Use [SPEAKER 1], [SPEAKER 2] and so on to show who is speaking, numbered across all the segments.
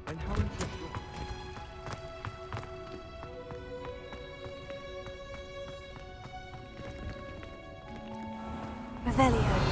[SPEAKER 1] And how is your book?
[SPEAKER 2] Revelio.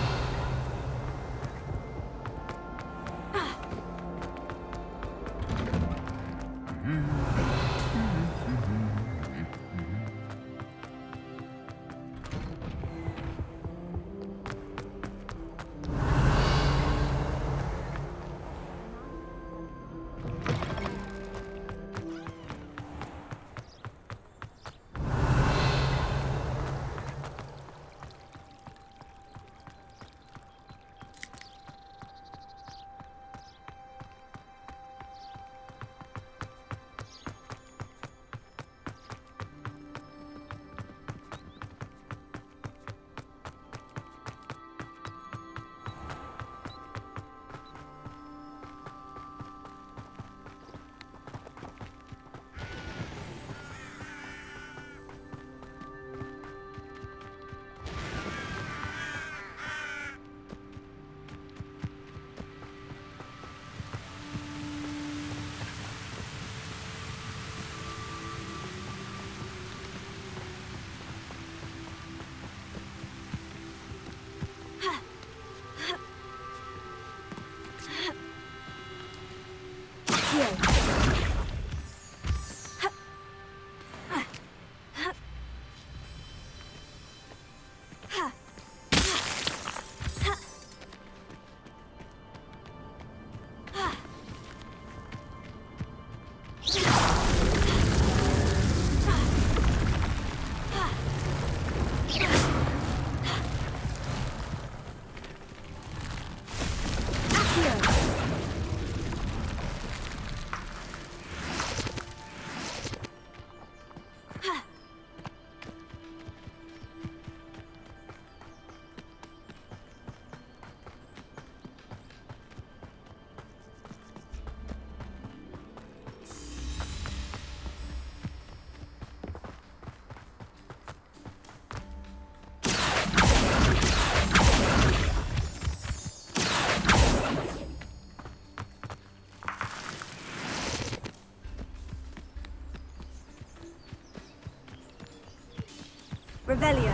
[SPEAKER 2] Revelio.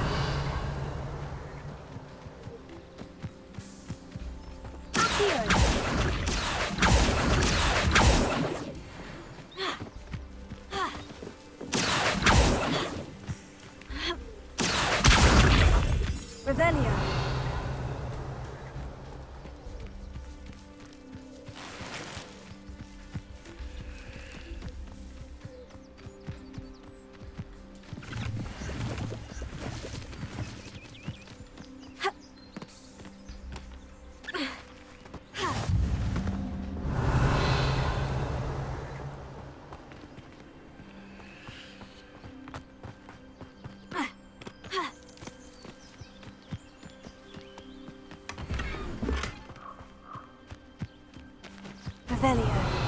[SPEAKER 2] Revelio. Revelio.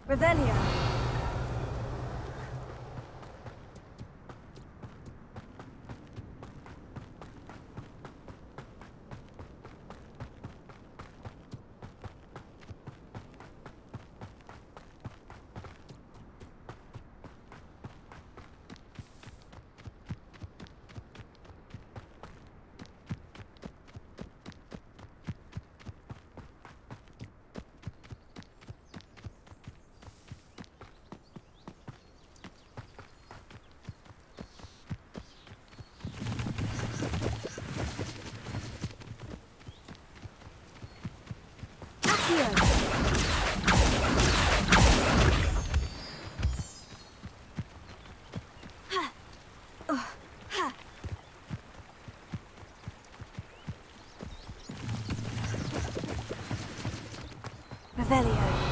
[SPEAKER 2] Revelio. Revelio.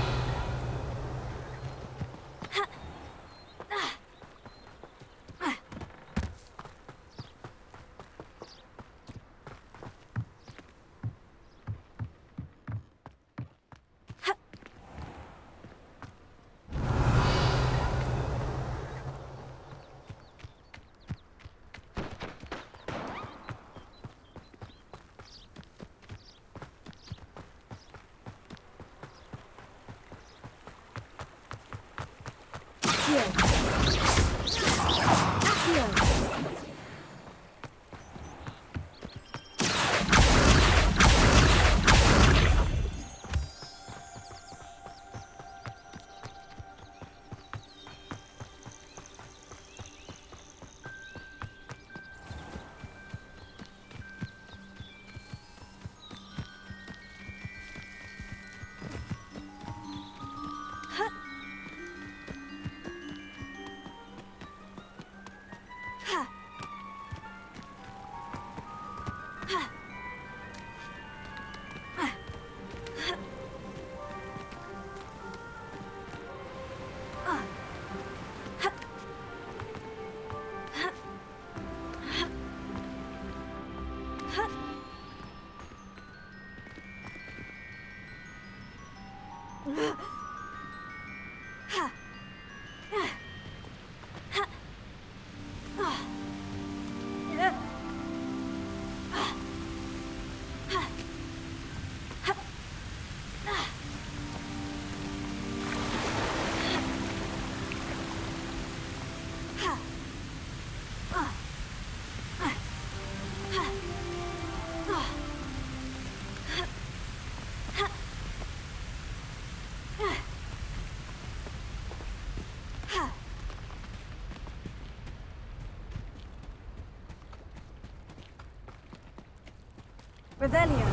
[SPEAKER 2] Revelio.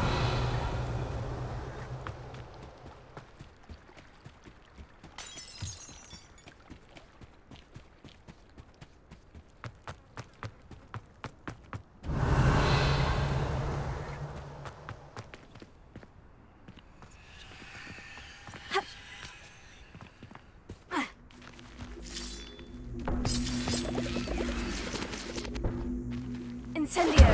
[SPEAKER 2] Incendio.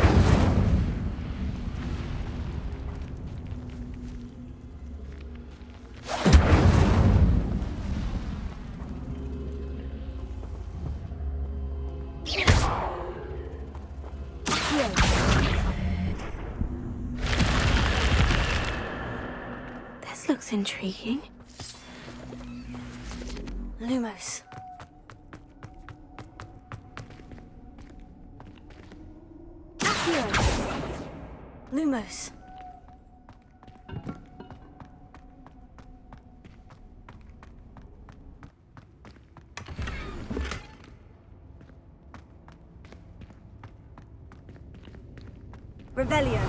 [SPEAKER 2] This looks intriguing. Lumos. Lumos. Revelio.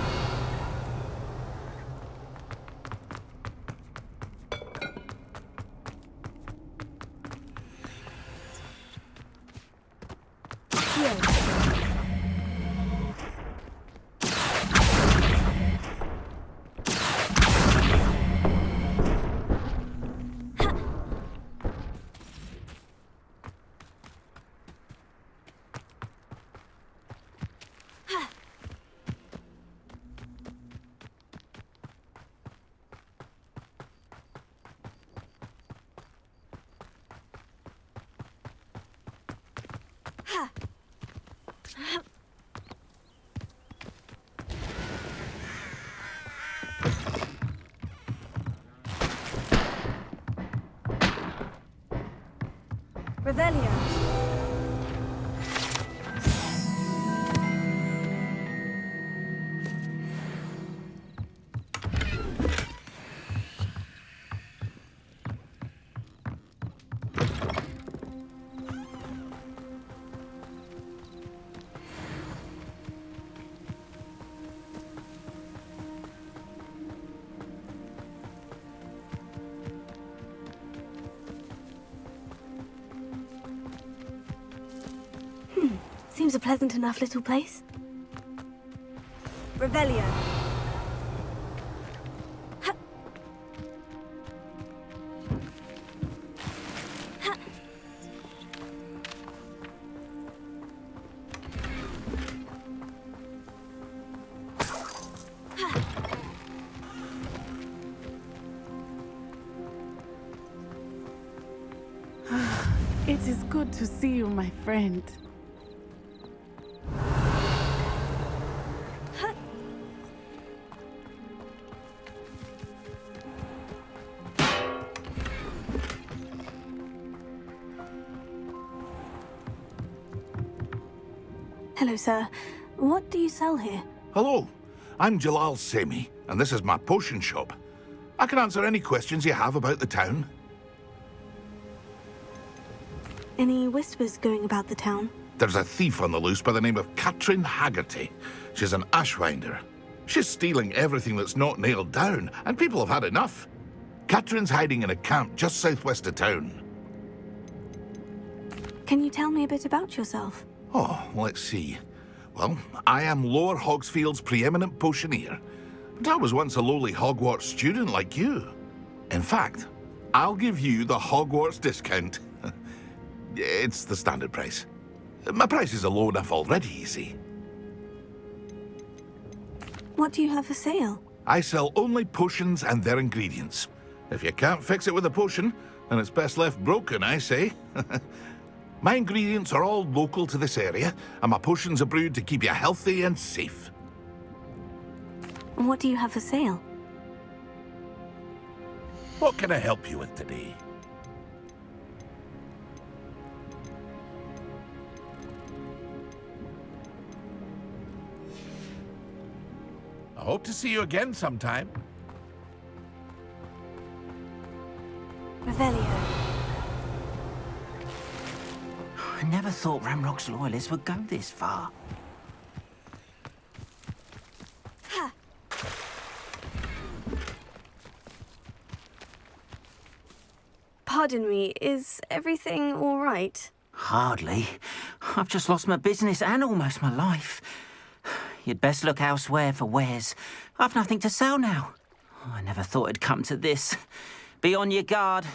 [SPEAKER 2] Revelio. Seems a pleasant enough little place. Revelio.
[SPEAKER 3] It is good to see you, my friend.
[SPEAKER 2] Hello, sir. What do you sell here?
[SPEAKER 4] Hello, I'm Jalal Semi, and this is my potion shop. I can answer any questions you have about the town.
[SPEAKER 2] Any whispers going about the town?
[SPEAKER 4] There's a thief on the loose by the name of Katrin Haggerty. She's an ashwinder. She's stealing everything that's not nailed down, and people have had enough. Katrin's hiding in a camp just southwest of town.
[SPEAKER 2] Can you tell me a bit about yourself?
[SPEAKER 4] Oh, let's see. Well, I am Lower Hogsfield's preeminent potioneer. But I was once a lowly Hogwarts student like you. In fact, I'll give you the Hogwarts discount. It's the standard price. My prices are low enough already, you see.
[SPEAKER 2] What do you have for sale?
[SPEAKER 4] I sell only potions and their ingredients. If you can't fix it with a potion, then it's best left broken, I say. My ingredients are all local to this area, and my potions are brewed to keep you healthy and safe.
[SPEAKER 2] What do you have for sale?
[SPEAKER 4] What can I help you with today? I hope to see you again sometime.
[SPEAKER 2] Revelio.
[SPEAKER 5] I never thought Ranrock's loyalists would go this far.
[SPEAKER 2] Pardon me, is everything all right?
[SPEAKER 5] Hardly. I've just lost my business and almost my life. You'd best look elsewhere for wares. I've nothing to sell now. I never thought it'd come to this. Be on your guard.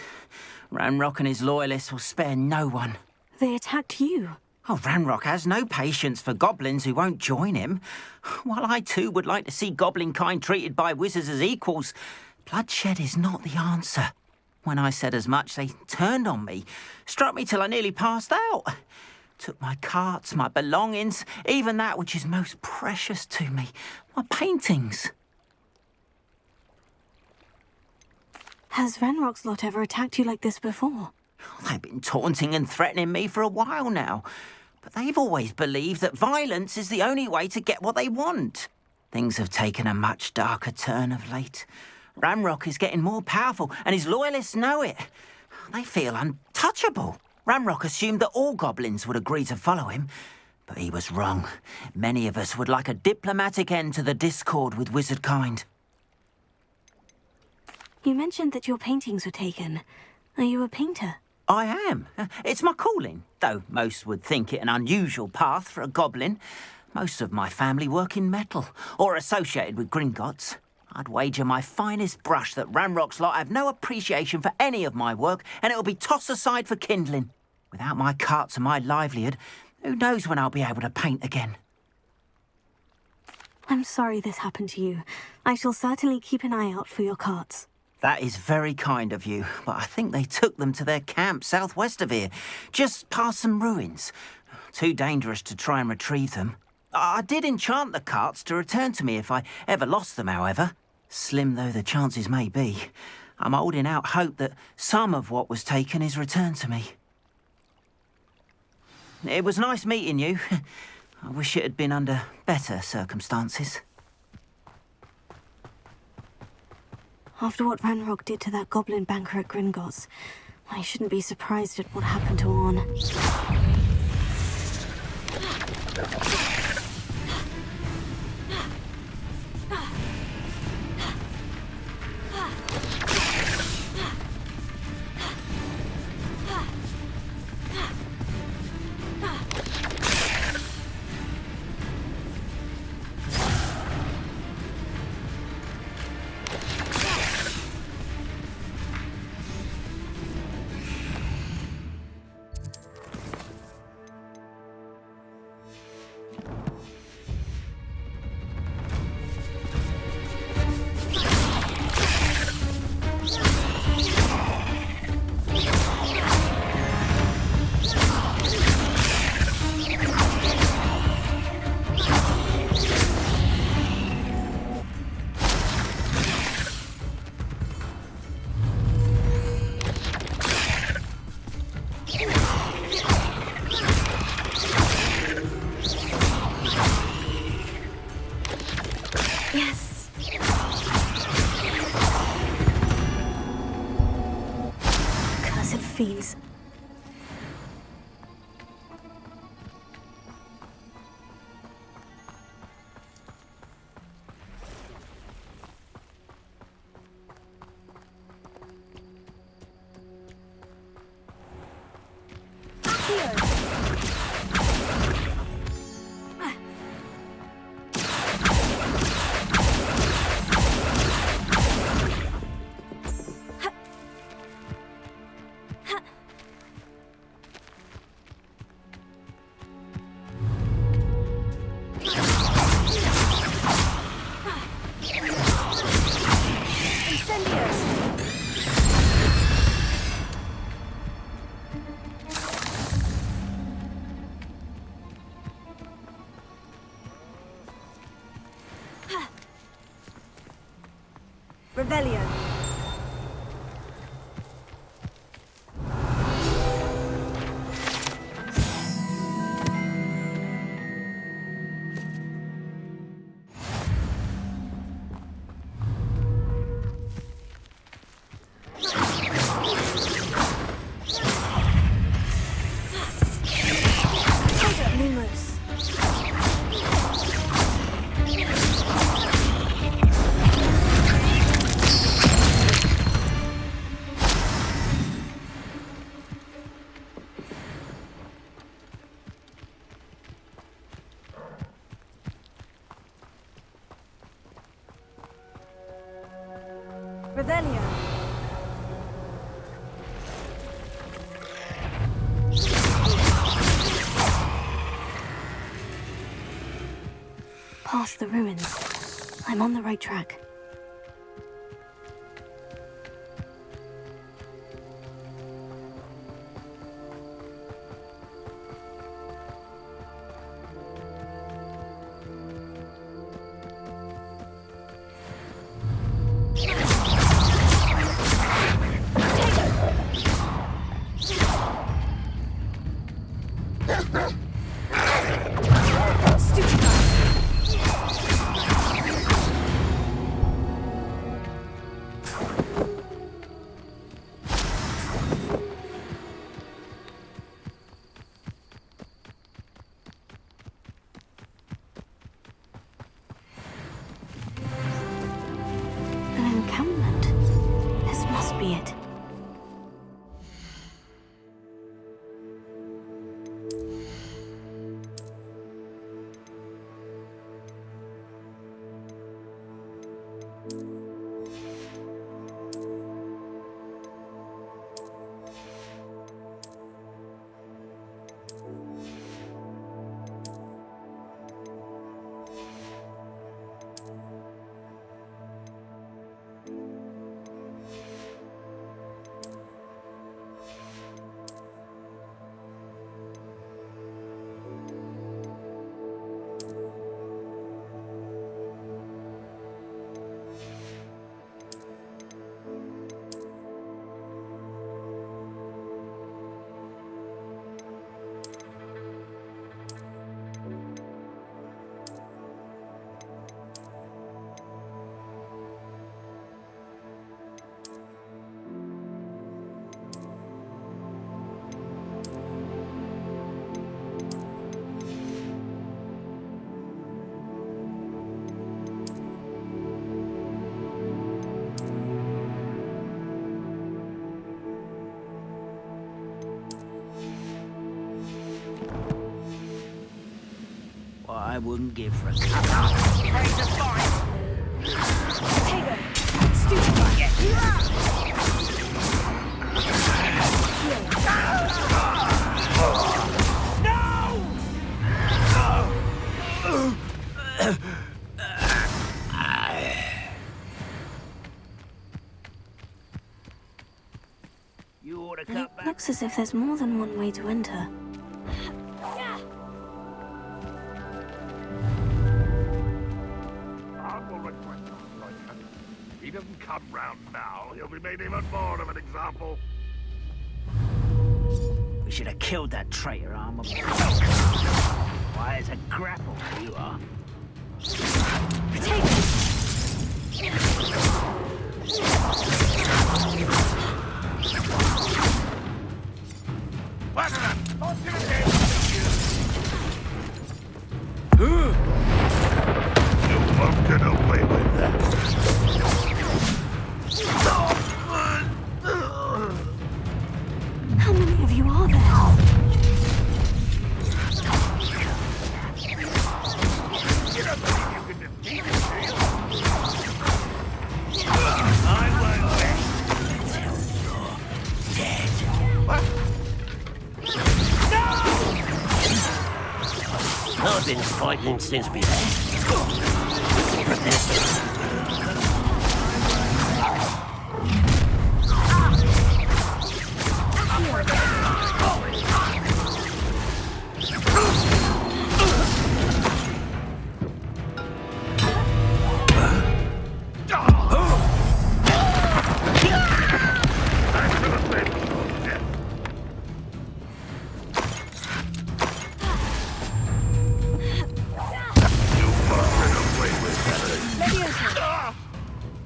[SPEAKER 5] Ranrock and his loyalists will spare no one.
[SPEAKER 2] They attacked you.
[SPEAKER 5] Oh, Ranrock has no patience for goblins who won't join him. While I too would like to see goblin kind treated by wizards as equals, bloodshed is not the answer. When I said as much, they turned on me, struck me till I nearly passed out. Took my carts, my belongings, even that which is most precious to me, my paintings.
[SPEAKER 2] Has Ranrock's lot ever attacked you like this before?
[SPEAKER 5] They've been taunting and threatening me for a while now, but they've always believed that violence is the only way to get what they want. Things have taken a much darker turn of late. Ranrock is getting more powerful, and his loyalists know it. They feel untouchable. Ranrock assumed that all goblins would agree to follow him, but he was wrong. Many of us would like a diplomatic end to the discord with wizard kind.
[SPEAKER 2] You mentioned that your paintings were taken. Are you a painter?
[SPEAKER 5] I am. It's my calling, though most would think it an unusual path for a goblin. Most of my family work in metal, or associated with Gringotts. I'd wager my finest brush that Ranrock's lot have no appreciation for any of my work, and it'll be tossed aside for kindling. Without my carts and my livelihood, who knows when I'll be able to paint again?
[SPEAKER 2] I'm sorry this happened to you. I shall certainly keep an eye out for your carts.
[SPEAKER 5] That is very kind of you, but I think they took them to their camp southwest of here, just past some ruins. Too dangerous to try and retrieve them. I did enchant the carts to return to me if I ever lost them, however. Slim though the chances may be, I'm holding out hope that some of what was taken is returned to me. It was nice meeting you. I wish it had been under better circumstances.
[SPEAKER 2] After what Ranrock did to that goblin banker at Gringotts, I shouldn't be surprised at what happened to Orn. fiends. Revelio. Lumos. Revelio. Past the ruins. I'm on the right track. An encampment. This must be it.
[SPEAKER 5] I wouldn't give for a cup. Ready to fight.
[SPEAKER 2] Tego! Stupefy!
[SPEAKER 5] You ought to
[SPEAKER 2] It
[SPEAKER 5] cut back.
[SPEAKER 2] looks as if there's more than one way to enter.
[SPEAKER 4] I will request something like that. If he doesn't come round now, he'll be made even more of an example.
[SPEAKER 5] We should have killed that traitor, armor. Why, it's a grapple, you are.
[SPEAKER 2] Take it!
[SPEAKER 6] been fighting since we left.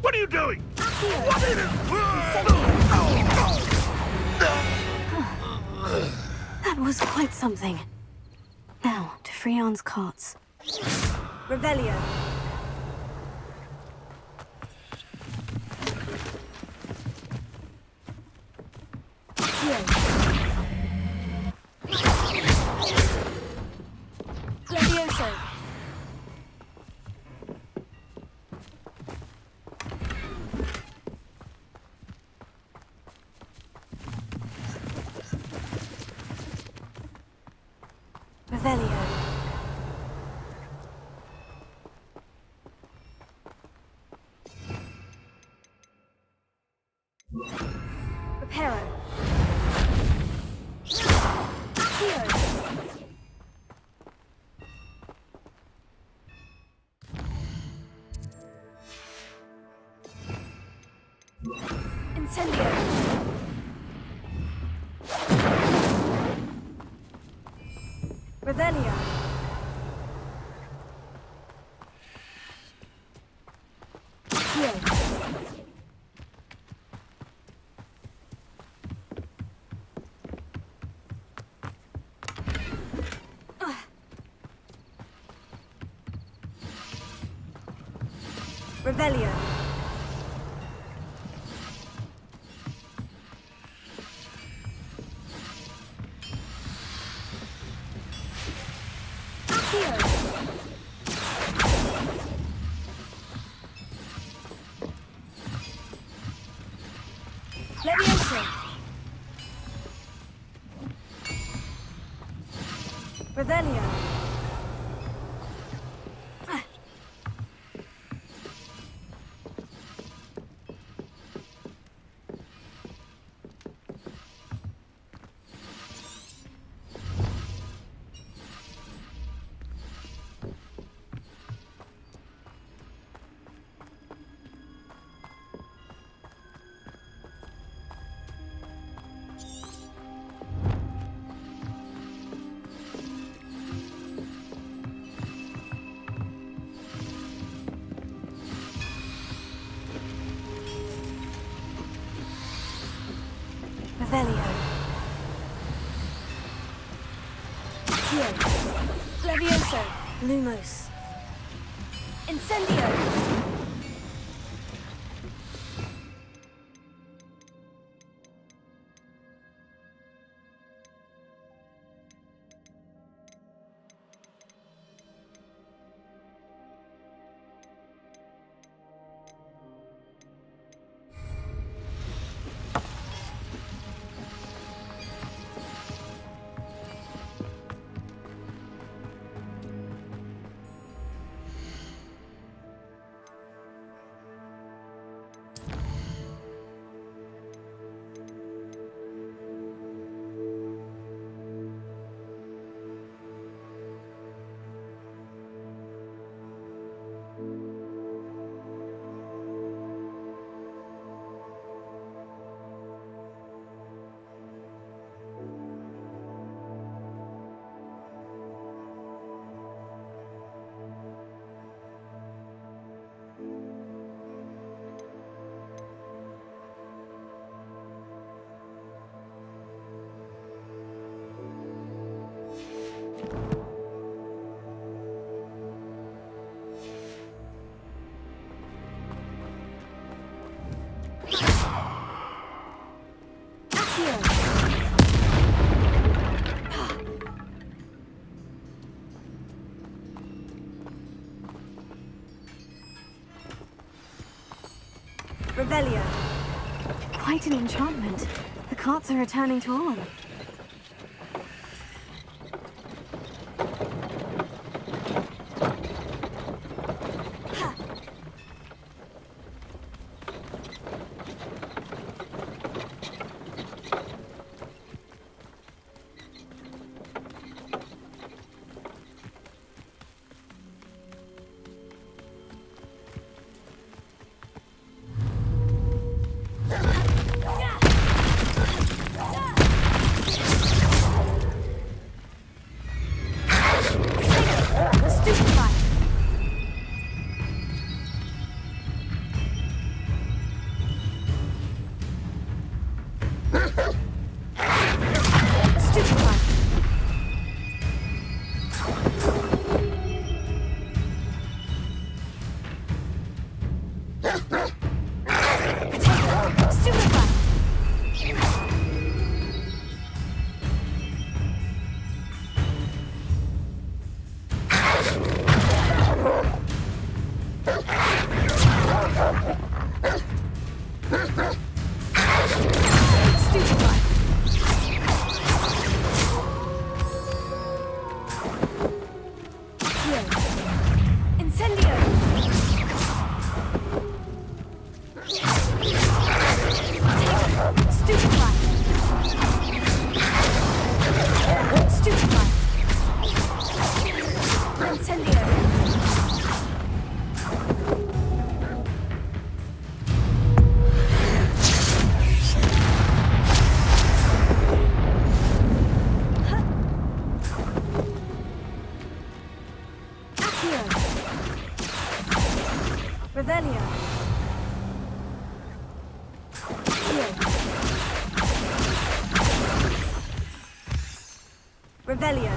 [SPEAKER 4] What are you doing?
[SPEAKER 2] That was quite something. Now, to Freon's carts. Revelio. Levioso. Revelio. Reparo. Accio. Incendio. Revelio. Accio. Revelio. Accio. Levioso. Revelio. Revelio. Accio. Levioso. Lumos. Incendio. Revelio. Quite an enchantment. The carts are returning to on. Stupefy! Stupefy! Stupefy! Stupefy! Incendio! Stupefy! Stupefy! Incendio! Accio! Revelio! Accio! Revelio!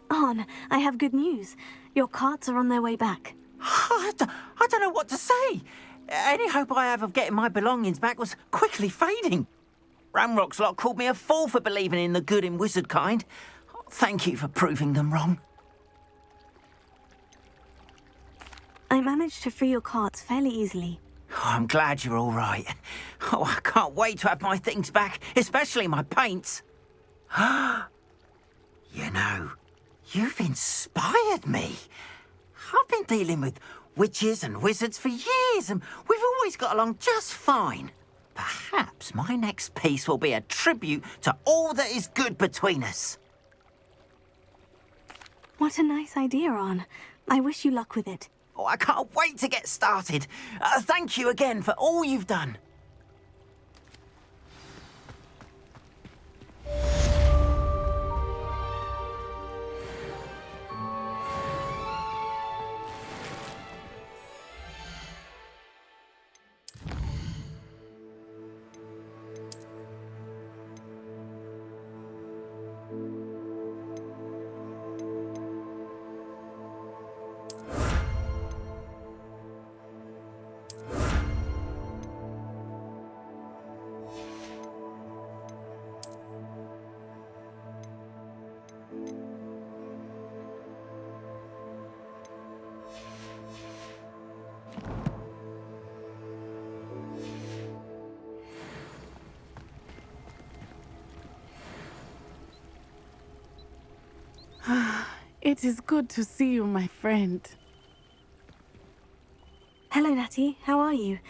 [SPEAKER 2] On, I have good news. Your carts are on their way back.
[SPEAKER 5] I don't know what to say. Any hope I have of getting my belongings back was quickly fading. Ramrock's lot called me a fool for believing in the good in wizard kind. Thank you for proving them wrong.
[SPEAKER 2] I managed to free your carts fairly easily.
[SPEAKER 5] Oh, I'm glad you're all right. Oh, I can't wait to have my things back, especially my paints. You know, you've inspired me. I've been dealing with witches and wizards for years, and we've always got along just fine. Perhaps my next piece will be a tribute to all that is good between us.
[SPEAKER 2] What a nice idea, On. I wish you luck with it.
[SPEAKER 5] Oh, I can't wait to get started. Thank you again for all you've done.
[SPEAKER 3] It is good to see you, my friend.
[SPEAKER 2] Hello, Natty. How are you?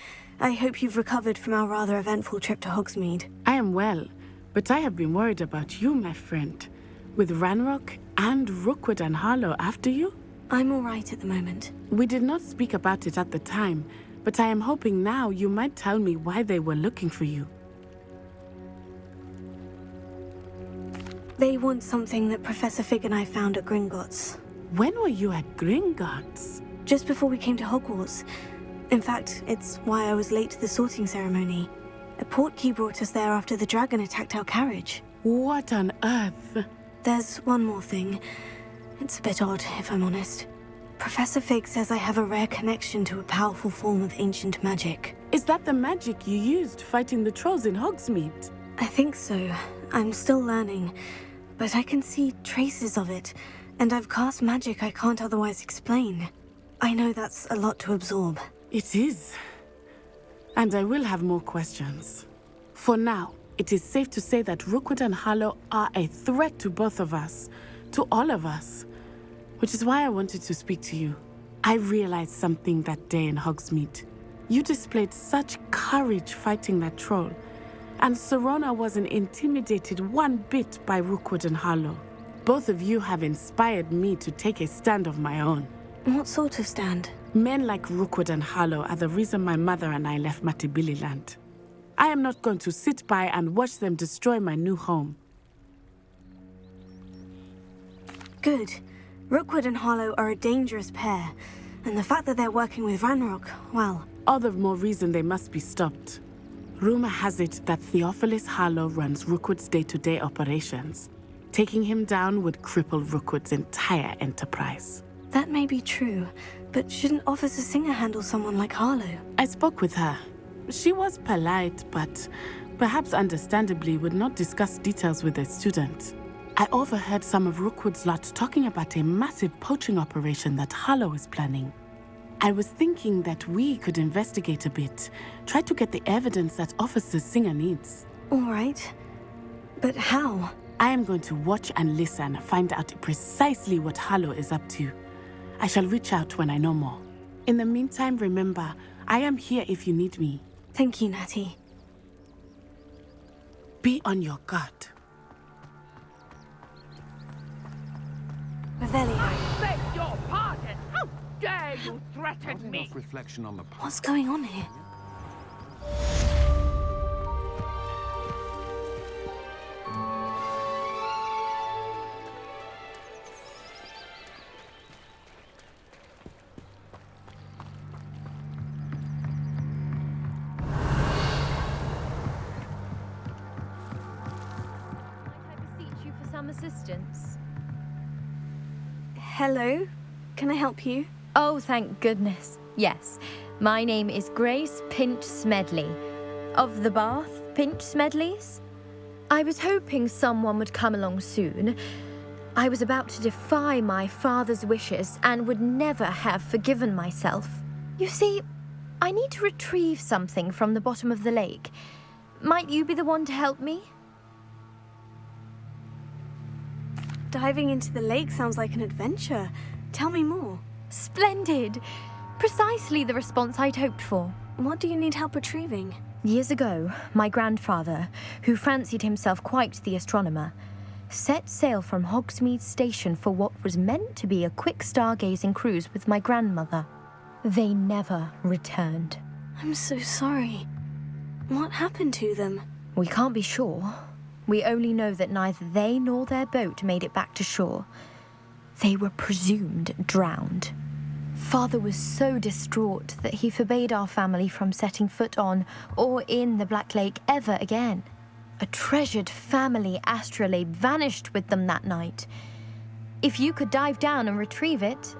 [SPEAKER 2] I hope you've recovered from our rather eventful trip to Hogsmeade.
[SPEAKER 3] I am well, but I have been worried about you, my friend. With Ranrock and Rookwood and Harlow after you?
[SPEAKER 2] I'm all right at the moment.
[SPEAKER 3] We did not speak about it at the time, but I am hoping now you might tell me why they were looking for you.
[SPEAKER 2] They want something that Professor Fig and I found at Gringotts.
[SPEAKER 3] When were you at Gringotts?
[SPEAKER 2] Just before we came to Hogwarts. In fact, it's why I was late to the sorting ceremony. A portkey brought us there after the dragon attacked our carriage.
[SPEAKER 3] What on earth?
[SPEAKER 2] There's one more thing. It's a bit odd, if I'm honest. Professor Fig says I have a rare connection to a powerful form of ancient magic.
[SPEAKER 3] Is that the magic you used fighting the trolls in Hogsmeade?
[SPEAKER 2] I think so. I'm still learning, but I can see traces of it, and I've cast magic I can't otherwise explain. I know that's a lot to absorb.
[SPEAKER 3] It is. And I will have more questions. For now, it is safe to say that Rookwood and Harlow are a threat to both of us, to all of us, which is why I wanted to speak to you. I realized something that day in Hogsmeade. You displayed such courage fighting that troll, and Serona wasn't intimidated one bit by Rookwood and Harlow. Both of you have inspired me to take a stand of my own.
[SPEAKER 2] What sort of stand?
[SPEAKER 3] Men like Rookwood and Harlow are the reason my mother and I left Matabeleland. I am not going to sit by and watch them destroy my new home.
[SPEAKER 2] Good. Rookwood and Harlow are a dangerous pair, and the fact that they're working with Ranrock, well...
[SPEAKER 3] All the more reason they must be stopped. Rumor has it that Theophilus Harlow runs Rookwood's day-to-day operations. Taking him down would cripple Rookwood's entire enterprise.
[SPEAKER 2] That may be true, but shouldn't Officer Singer handle someone like Harlow?
[SPEAKER 3] I spoke with her. She was polite, but perhaps understandably would not discuss details with a student. I overheard some of Rookwood's lot talking about a massive poaching operation that Harlow is planning. I was thinking that we could investigate a bit, try to get the evidence that Officer Singer needs.
[SPEAKER 2] All right. But how?
[SPEAKER 3] I am going to watch and listen, find out precisely what Harlow is up to. I shall reach out when I know more. In the meantime, remember, I am here if you need me.
[SPEAKER 2] Thank you, Natty.
[SPEAKER 3] Be on your guard.
[SPEAKER 2] Revelio.
[SPEAKER 1] Beg your pardon! How dare you threaten me?
[SPEAKER 6] Reflection on the past.
[SPEAKER 2] What's going on here?
[SPEAKER 7] Assistance.
[SPEAKER 2] Hello? Can I help you?
[SPEAKER 7] Oh, thank goodness. Yes. My name is Grace Pinch Smedley. Of the Bath Pinch Smedleys? I was hoping someone would come along soon. I was about to defy my father's wishes and would never have forgiven myself. You see, I need to retrieve something from the bottom of the lake. Might you be the one to help me?
[SPEAKER 2] Diving into the lake sounds like an adventure. Tell me more.
[SPEAKER 7] Splendid! Precisely the response I'd hoped for.
[SPEAKER 2] What do you need help retrieving?
[SPEAKER 7] Years ago, my grandfather, who fancied himself quite the astronomer, set sail from Hogsmeade Station for what was meant to be a quick stargazing cruise with my grandmother. They never returned.
[SPEAKER 2] I'm so sorry. What happened to them?
[SPEAKER 7] We can't be sure. We only know that neither they nor their boat made it back to shore. They were presumed drowned. Father was so distraught that he forbade our family from setting foot on or in the Black Lake ever again. A treasured family astrolabe vanished with them that night. If you could dive down and retrieve it,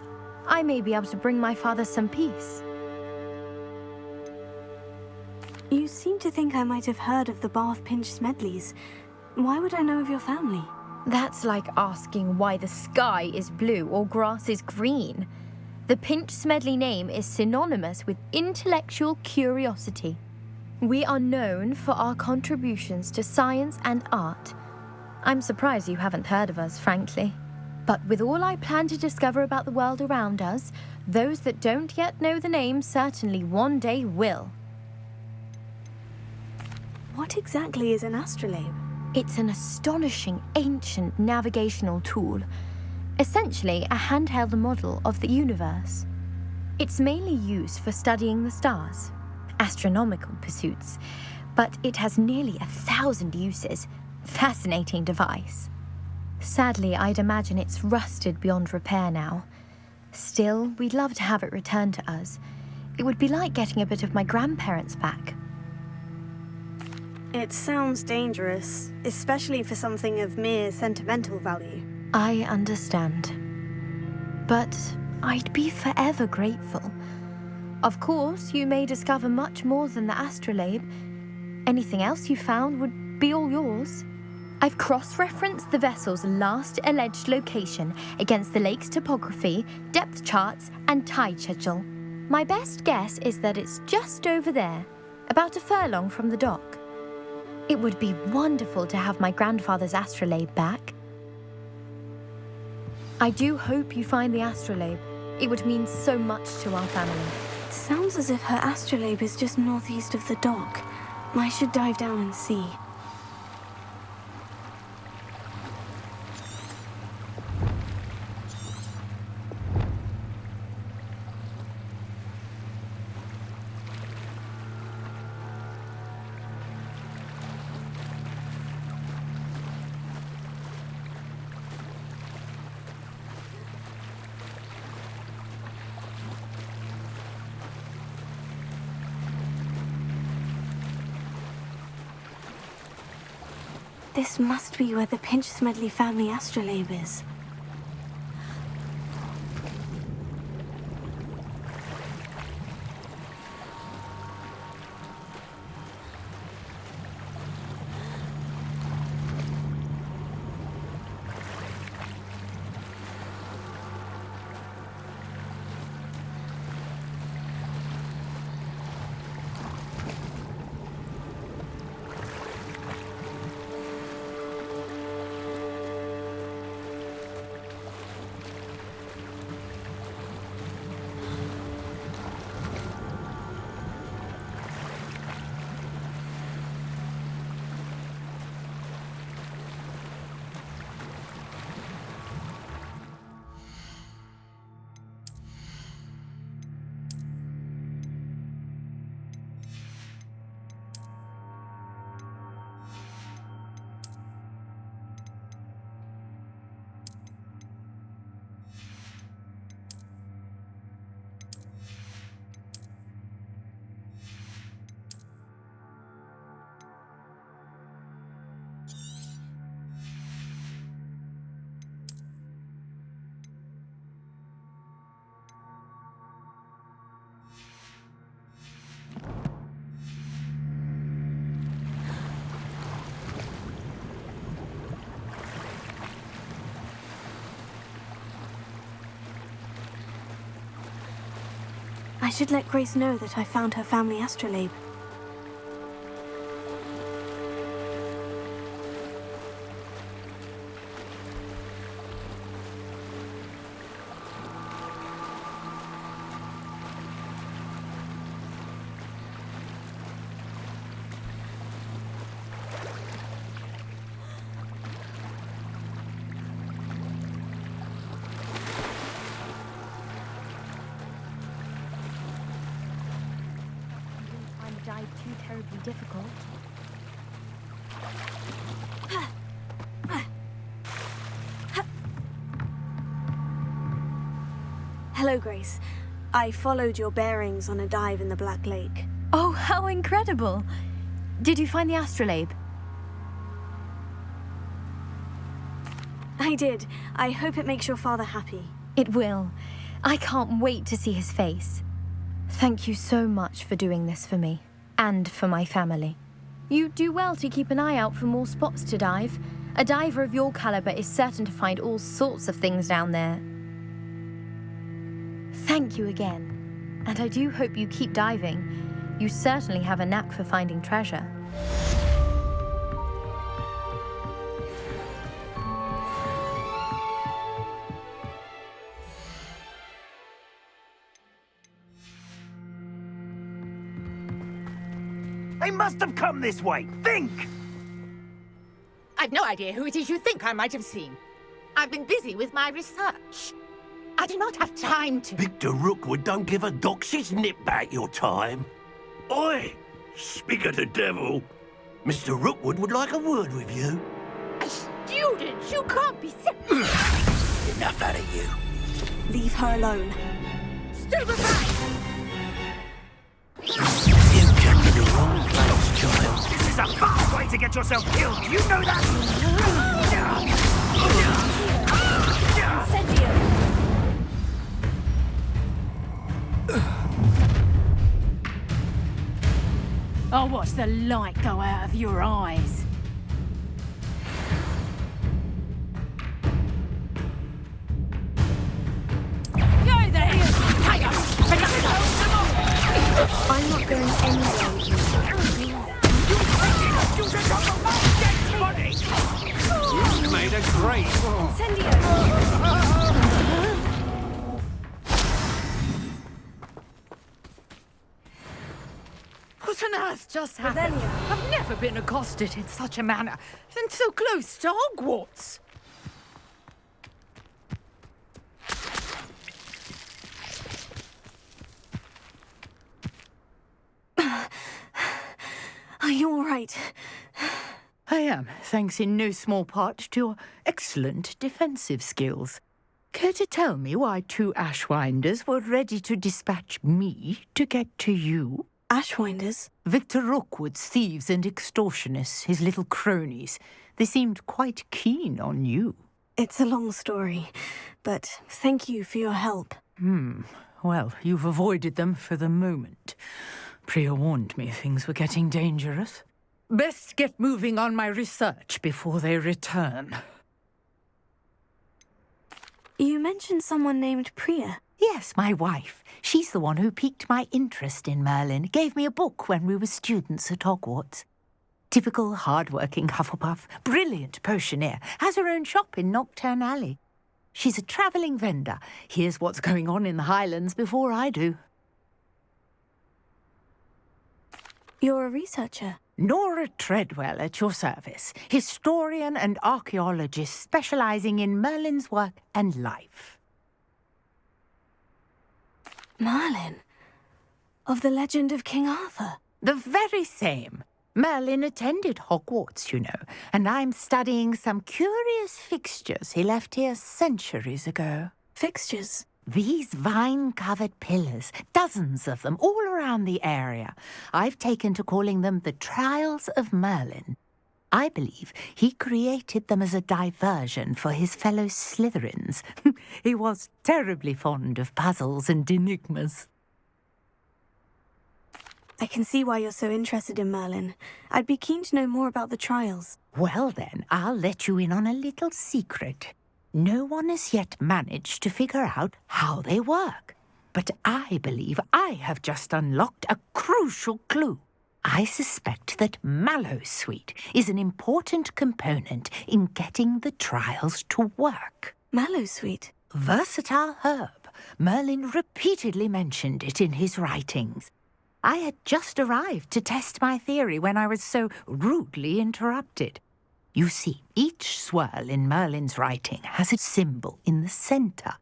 [SPEAKER 7] I may be able to bring my father some peace.
[SPEAKER 2] You seem to think I might have heard of the Bath Pinch Smedleys. Why would I know of your family?
[SPEAKER 7] That's like asking why the sky is blue or grass is green. The Pinch Smedley name is synonymous with intellectual curiosity. We are known for our contributions to science and art. I'm surprised you haven't heard of us, frankly. But with all I plan to discover about the world around us, those that don't yet know the name certainly one day will.
[SPEAKER 2] What exactly is an astrolabe?
[SPEAKER 7] It's an astonishing ancient navigational tool, essentially a handheld model of the universe. It's mainly used for studying the stars, astronomical pursuits, but it has nearly 1,000 uses. Fascinating device. Sadly, I'd imagine it's rusted beyond repair now. Still, we'd love to have it returned to us. It would be like getting a bit of my grandparents back.
[SPEAKER 2] It sounds dangerous, especially for something of mere sentimental value.
[SPEAKER 7] I understand. But I'd be forever grateful. Of course, you may discover much more than the astrolabe. Anything else you found would be all yours. I've cross-referenced the vessel's last alleged location against the lake's topography, depth charts, and tide schedule. My best guess is that it's just over there, about a furlong from the dock. It would be wonderful to have my grandfather's astrolabe back. I do hope you find the astrolabe. It would mean so much to our family.
[SPEAKER 2] It sounds as if her astrolabe is just northeast of the dock. I should dive down and see. This must be where the Pinch-Smedley family astrolabe is. I should let Grace know that I found her family astrolabe.
[SPEAKER 7] Too terribly difficult.
[SPEAKER 2] Hello, Grace. I followed your bearings on a dive in the Black Lake.
[SPEAKER 7] Oh, how incredible! Did you find the astrolabe?
[SPEAKER 2] I did. I hope it makes your father happy.
[SPEAKER 7] It will. I can't wait to see his face. Thank you so much for doing this for me. And for my family. You do well to keep an eye out for more spots to dive. A diver of your caliber is certain to find all sorts of things down there. Thank you again. And I do hope you keep diving. You certainly have a knack for finding treasure.
[SPEAKER 8] They must have come this way. Think!
[SPEAKER 1] I've no idea who it is you think I might have seen. I've been busy with my research. I do not have time to...
[SPEAKER 6] Victor Rookwood don't give a doxy's nip back your time. Oi! Speak of the devil. Mr. Rookwood would like a word with you.
[SPEAKER 1] A student? You can't be...
[SPEAKER 6] Enough out of you.
[SPEAKER 2] Leave her alone.
[SPEAKER 1] Stand aside!
[SPEAKER 6] You came to the wrong place, child.
[SPEAKER 8] This is a fast way to get yourself killed. You know that?
[SPEAKER 1] I'll watch the light go out of your eyes. Go there!
[SPEAKER 2] I'm not going anywhere.
[SPEAKER 6] You made a great
[SPEAKER 1] What on earth just happened? I've never been accosted in such a manner, and so close to Hogwarts.
[SPEAKER 2] Are you all right?
[SPEAKER 1] I am, thanks in no small part to your excellent defensive skills. Care to tell me why 2 Ashwinders were ready to dispatch me to get to you?
[SPEAKER 2] Ashwinders?
[SPEAKER 1] Victor Rookwood's thieves and extortionists, his little cronies. They seemed quite keen on you.
[SPEAKER 2] It's a long story, but thank you for your help.
[SPEAKER 1] Well, you've avoided them for the moment. Priya warned me things were getting dangerous. Best get moving on my research before they return.
[SPEAKER 2] You mentioned someone named Priya.
[SPEAKER 1] Yes, my wife. She's the one who piqued my interest in Merlin. Gave me a book when we were students at Hogwarts. Typical hard-working Hufflepuff, brilliant potioneer, has her own shop in Knockturn Alley. She's a travelling vendor. Hears what's going on in the Highlands before I do.
[SPEAKER 2] You're a researcher.
[SPEAKER 1] Nora Treadwell at your service, historian and archaeologist specialising in Merlin's work and life.
[SPEAKER 2] Merlin? Of the legend of King Arthur?
[SPEAKER 1] The very same. Merlin attended Hogwarts, you know, and I'm studying some curious fixtures he left here centuries ago.
[SPEAKER 2] Fixtures?
[SPEAKER 1] These vine-covered pillars, dozens of them, all around the area. I've taken to calling them the Trials of Merlin. I believe he created them as a diversion for his fellow Slytherins. He was terribly fond of puzzles and enigmas.
[SPEAKER 2] I can see why you're so interested in Merlin. I'd be keen to know more about the trials.
[SPEAKER 1] Well then, I'll let you in on a little secret. No one has yet managed to figure out how they work. But I believe I have just unlocked a crucial clue. I suspect that Mallowsweet is an important component in getting the trials to work.
[SPEAKER 2] Mallowsweet?
[SPEAKER 1] Versatile herb. Merlin repeatedly mentioned it in his writings. I had just arrived to test my theory when I was so rudely interrupted. You see, each swirl in Merlin's writing has a symbol in the centre.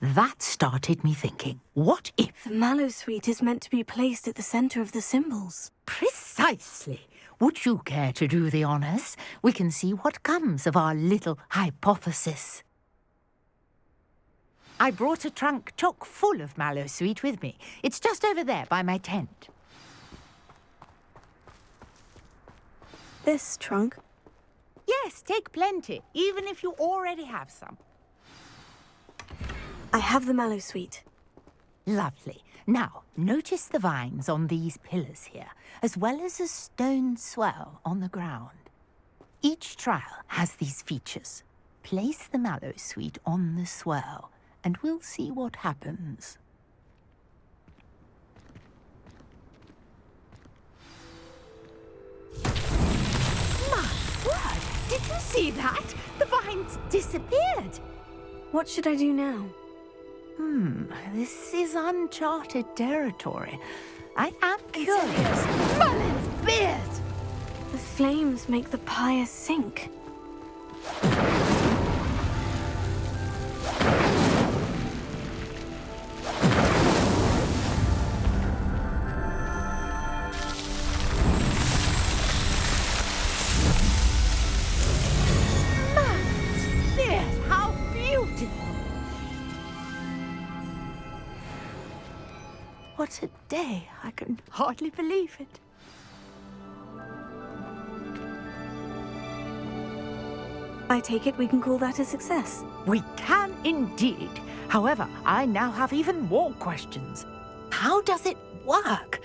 [SPEAKER 1] That started me thinking, what if...
[SPEAKER 2] The Mallowsweet is meant to be placed at the centre of the symbols.
[SPEAKER 1] Precisely. Would you care to do the honours? We can see what comes of our little hypothesis. I brought a trunk chock full of Mallowsweet with me. It's just over there by my tent.
[SPEAKER 2] This trunk?
[SPEAKER 1] Yes, take plenty, even if you already have some.
[SPEAKER 2] I have the Mallowsweet.
[SPEAKER 1] Lovely. Now, notice the vines on these pillars here, as well as a stone swell on the ground. Each trial has these features. Place the Mallowsweet on the swell, and we'll see what happens. My word! Did you see that? The vines disappeared.
[SPEAKER 2] What should I do now?
[SPEAKER 1] This is uncharted territory. I am curious. Merlin's beard!
[SPEAKER 2] The flames make the pyre sink.
[SPEAKER 1] Merlin's beard! How beautiful! What a day. I can hardly believe it.
[SPEAKER 2] I take it we can call that a success.
[SPEAKER 1] We can indeed. However, I now have even more questions. How does it work?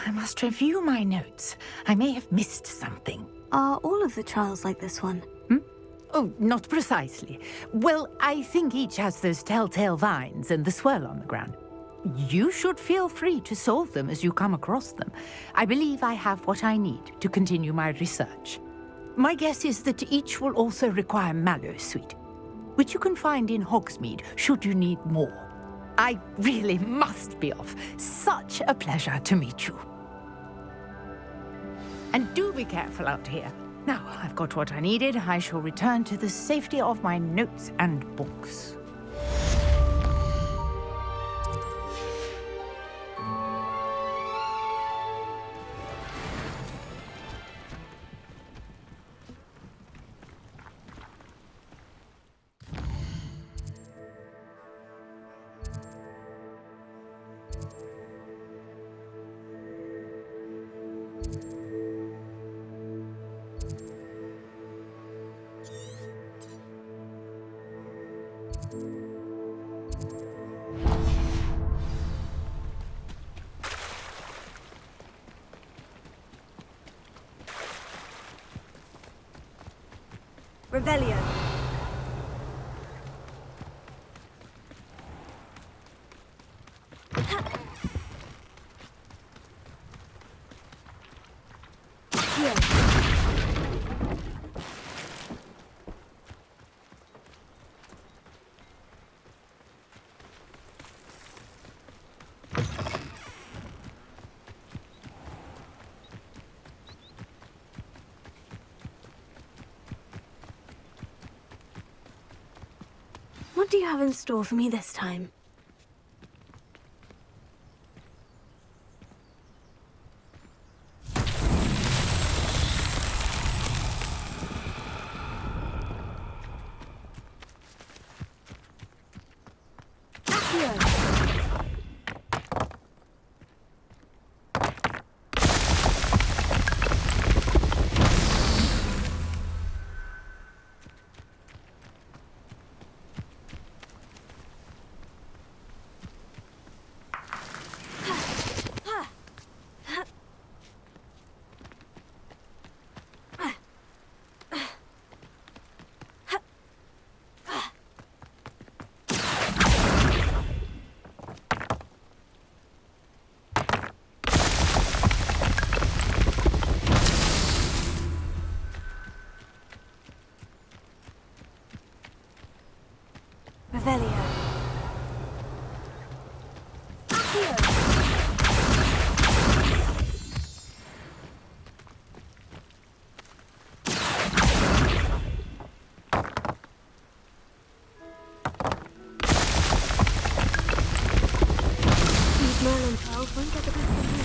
[SPEAKER 1] I must review my notes. I may have missed something.
[SPEAKER 2] Are all of the trials like this one?
[SPEAKER 1] Oh, not precisely. Well, I think each has those telltale vines and the swirl on the ground. You should feel free to solve them as you come across them. I believe I have what I need to continue my research. My guess is that each will also require mallow sweet, which you can find in Hogsmeade should you need more. I really must be off. Such a pleasure to meet you. And do be careful out here. Now I've got what I needed, I shall return to the safety of my notes and books.
[SPEAKER 2] Revelio. What do you have in store for me this time? Revelio. These Merlin trials won't get the best of me.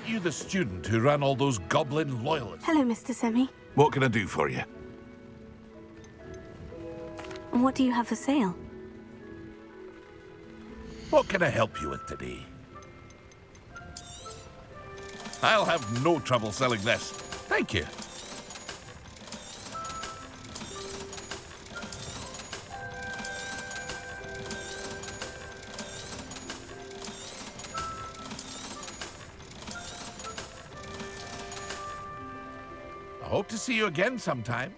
[SPEAKER 4] you the student who ran all those goblin loyalists?
[SPEAKER 2] Hello, Mr. Semi.
[SPEAKER 4] What can I do for you?
[SPEAKER 2] What do you have for sale?
[SPEAKER 4] What can I help you with today? I'll have no trouble selling this. Thank you. I hope to see you again sometime.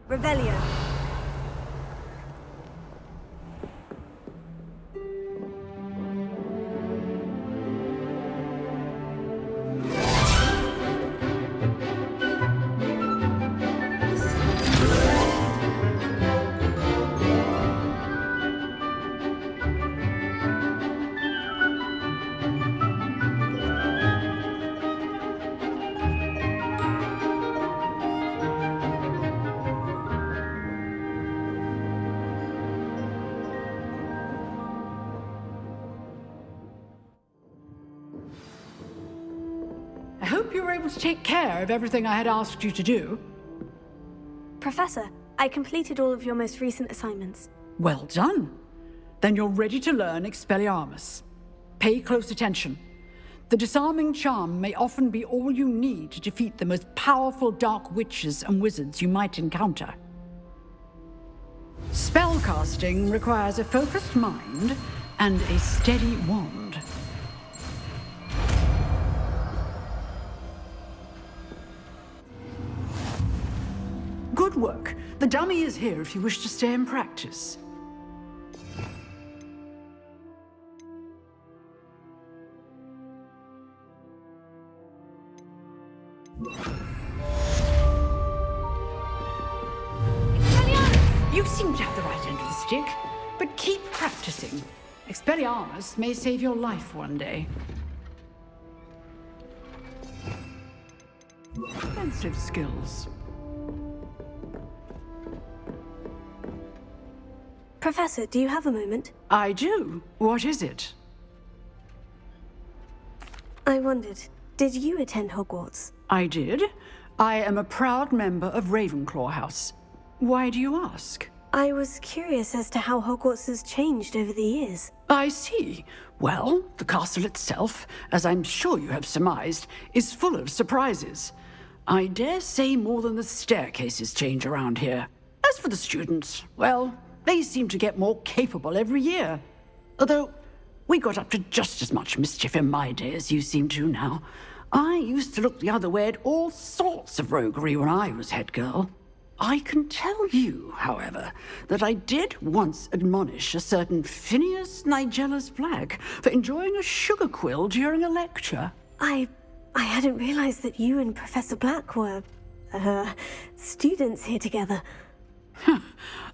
[SPEAKER 2] Revelio.
[SPEAKER 9] I hope you were able to take care of everything I had asked you to do.
[SPEAKER 2] Professor, I completed all of your most recent assignments.
[SPEAKER 9] Well done. Then you're ready to learn Expelliarmus. Pay close attention. The disarming charm may often be all you need to defeat the most powerful dark witches and wizards you might encounter. Spellcasting requires a focused mind and a steady wand. Good work. The dummy is here if you wish to stay and practice. You seem to have the right end of the stick, but keep practicing. Expelliarmus may save your life one day. Offensive skills.
[SPEAKER 2] Professor, do you have a moment?
[SPEAKER 9] I do. What is it?
[SPEAKER 2] I wondered, did you attend Hogwarts?
[SPEAKER 9] I did. I am a proud member of Ravenclaw House. Why do you ask?
[SPEAKER 2] I was curious as to how Hogwarts has changed over the years.
[SPEAKER 9] I see. Well, the castle itself, as I'm sure you have surmised, is full of surprises. I dare say more than the staircases change around here. As for the students, well, they seem to get more capable every year. Although, we got up to just as much mischief in my day as you seem to now. I used to look the other way at all sorts of roguery when I was head girl. I can tell you, however, that I did once admonish a certain Phineas Nigellus Black for enjoying a sugar quill during a lecture.
[SPEAKER 2] I hadn't realized that you and Professor Black were, students here together.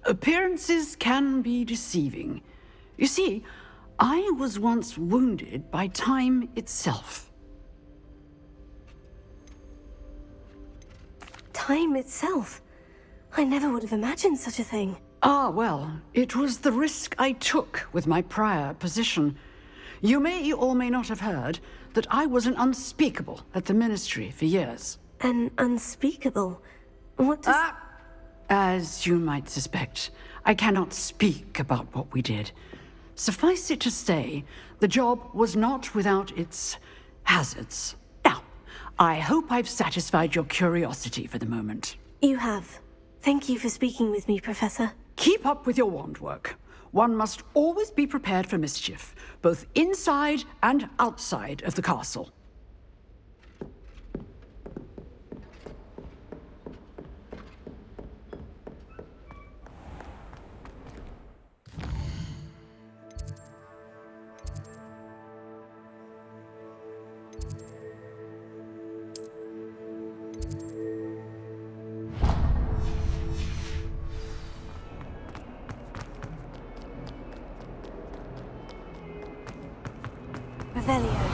[SPEAKER 9] Appearances can be deceiving. You see, I was once wounded by time itself.
[SPEAKER 2] Time itself? I never would have imagined such a thing.
[SPEAKER 9] Ah, well, it was the risk I took with my prior position. You may or may not have heard that I was an unspeakable at the Ministry for years.
[SPEAKER 2] An unspeakable? What does...
[SPEAKER 9] As you might suspect, I cannot speak about what we did. Suffice it to say, the job was not without its hazards. Now, I hope I've satisfied your curiosity for the moment.
[SPEAKER 2] You have. Thank you for speaking with me, Professor.
[SPEAKER 9] Keep up with your wand work. One must always be prepared for mischief, both inside and outside of the castle.
[SPEAKER 2] Revelio.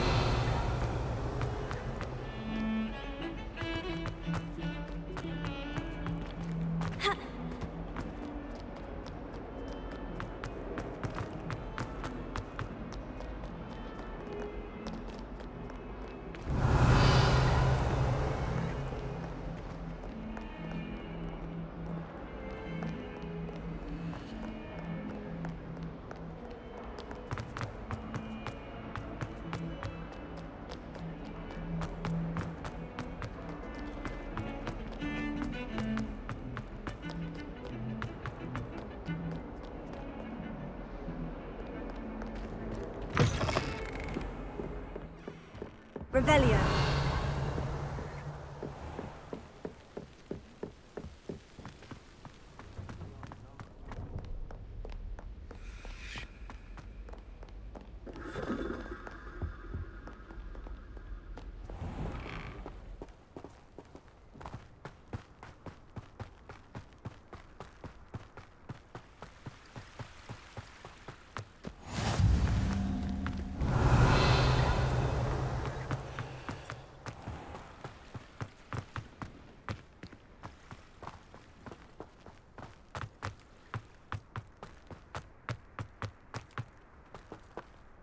[SPEAKER 2] Revelio.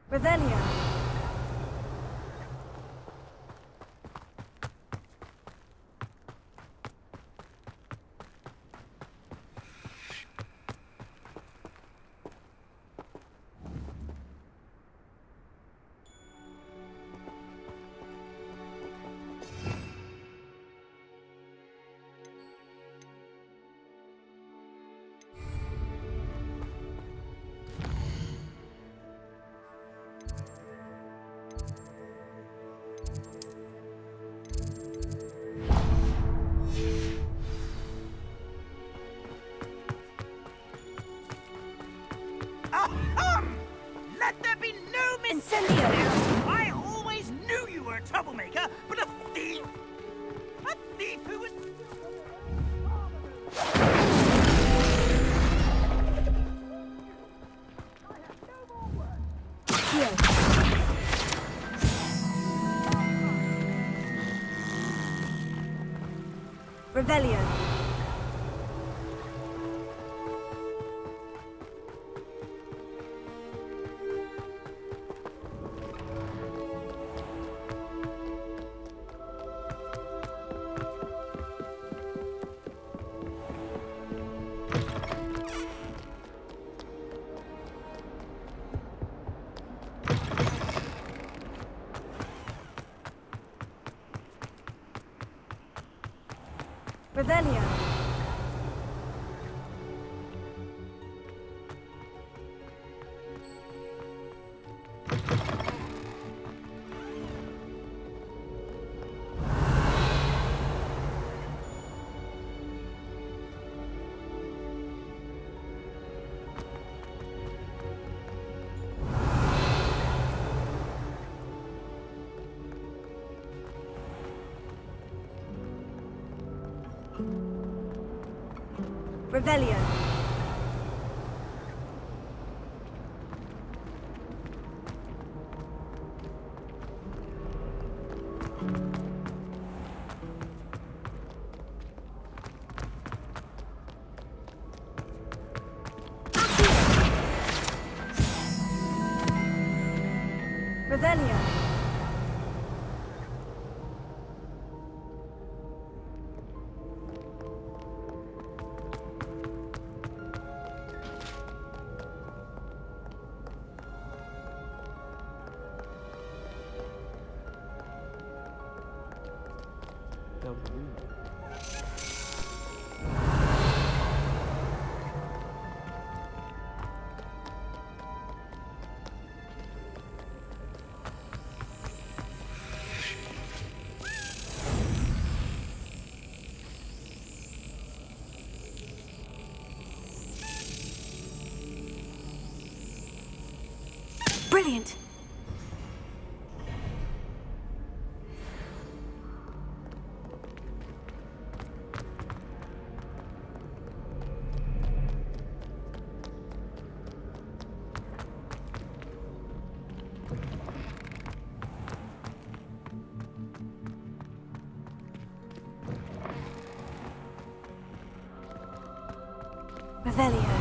[SPEAKER 2] Revelio.
[SPEAKER 8] Let there be no
[SPEAKER 2] Incendio.
[SPEAKER 8] I always knew you were a troublemaker, but a thief? A thief who was...
[SPEAKER 2] Revelio. Revelio. Revelio. Revelio. Brilliant. Revelio.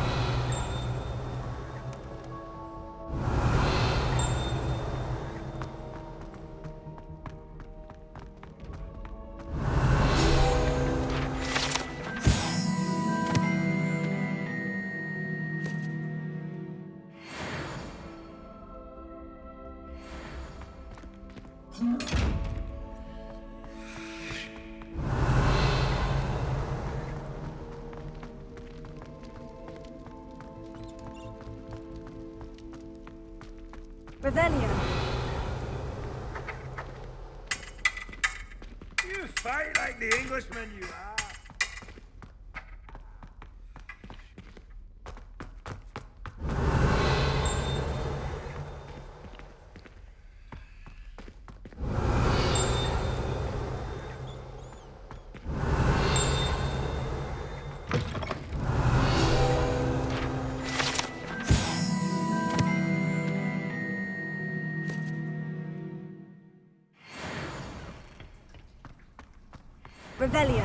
[SPEAKER 2] Revelio.
[SPEAKER 10] You fight like the Englishman you are.
[SPEAKER 2] Revelio.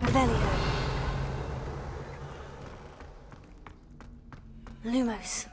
[SPEAKER 2] Revelio. Lumos.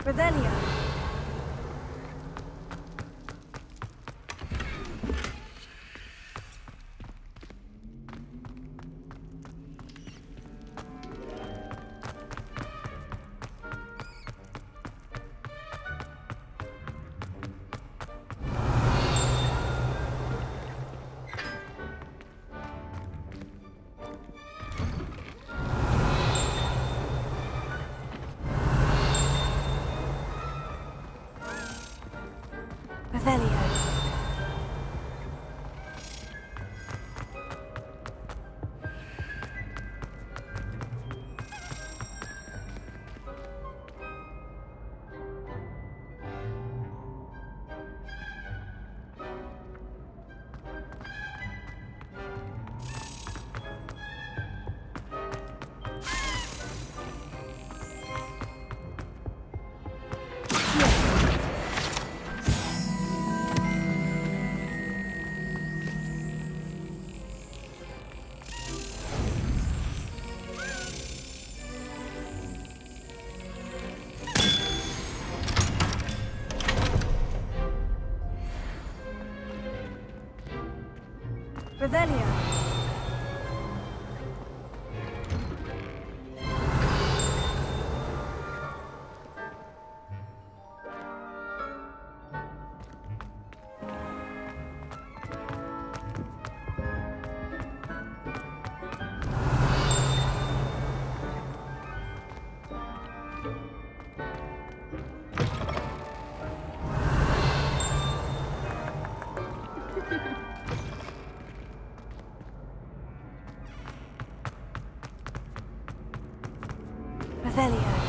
[SPEAKER 2] Revelio. Revelio. Revelio. Revelio.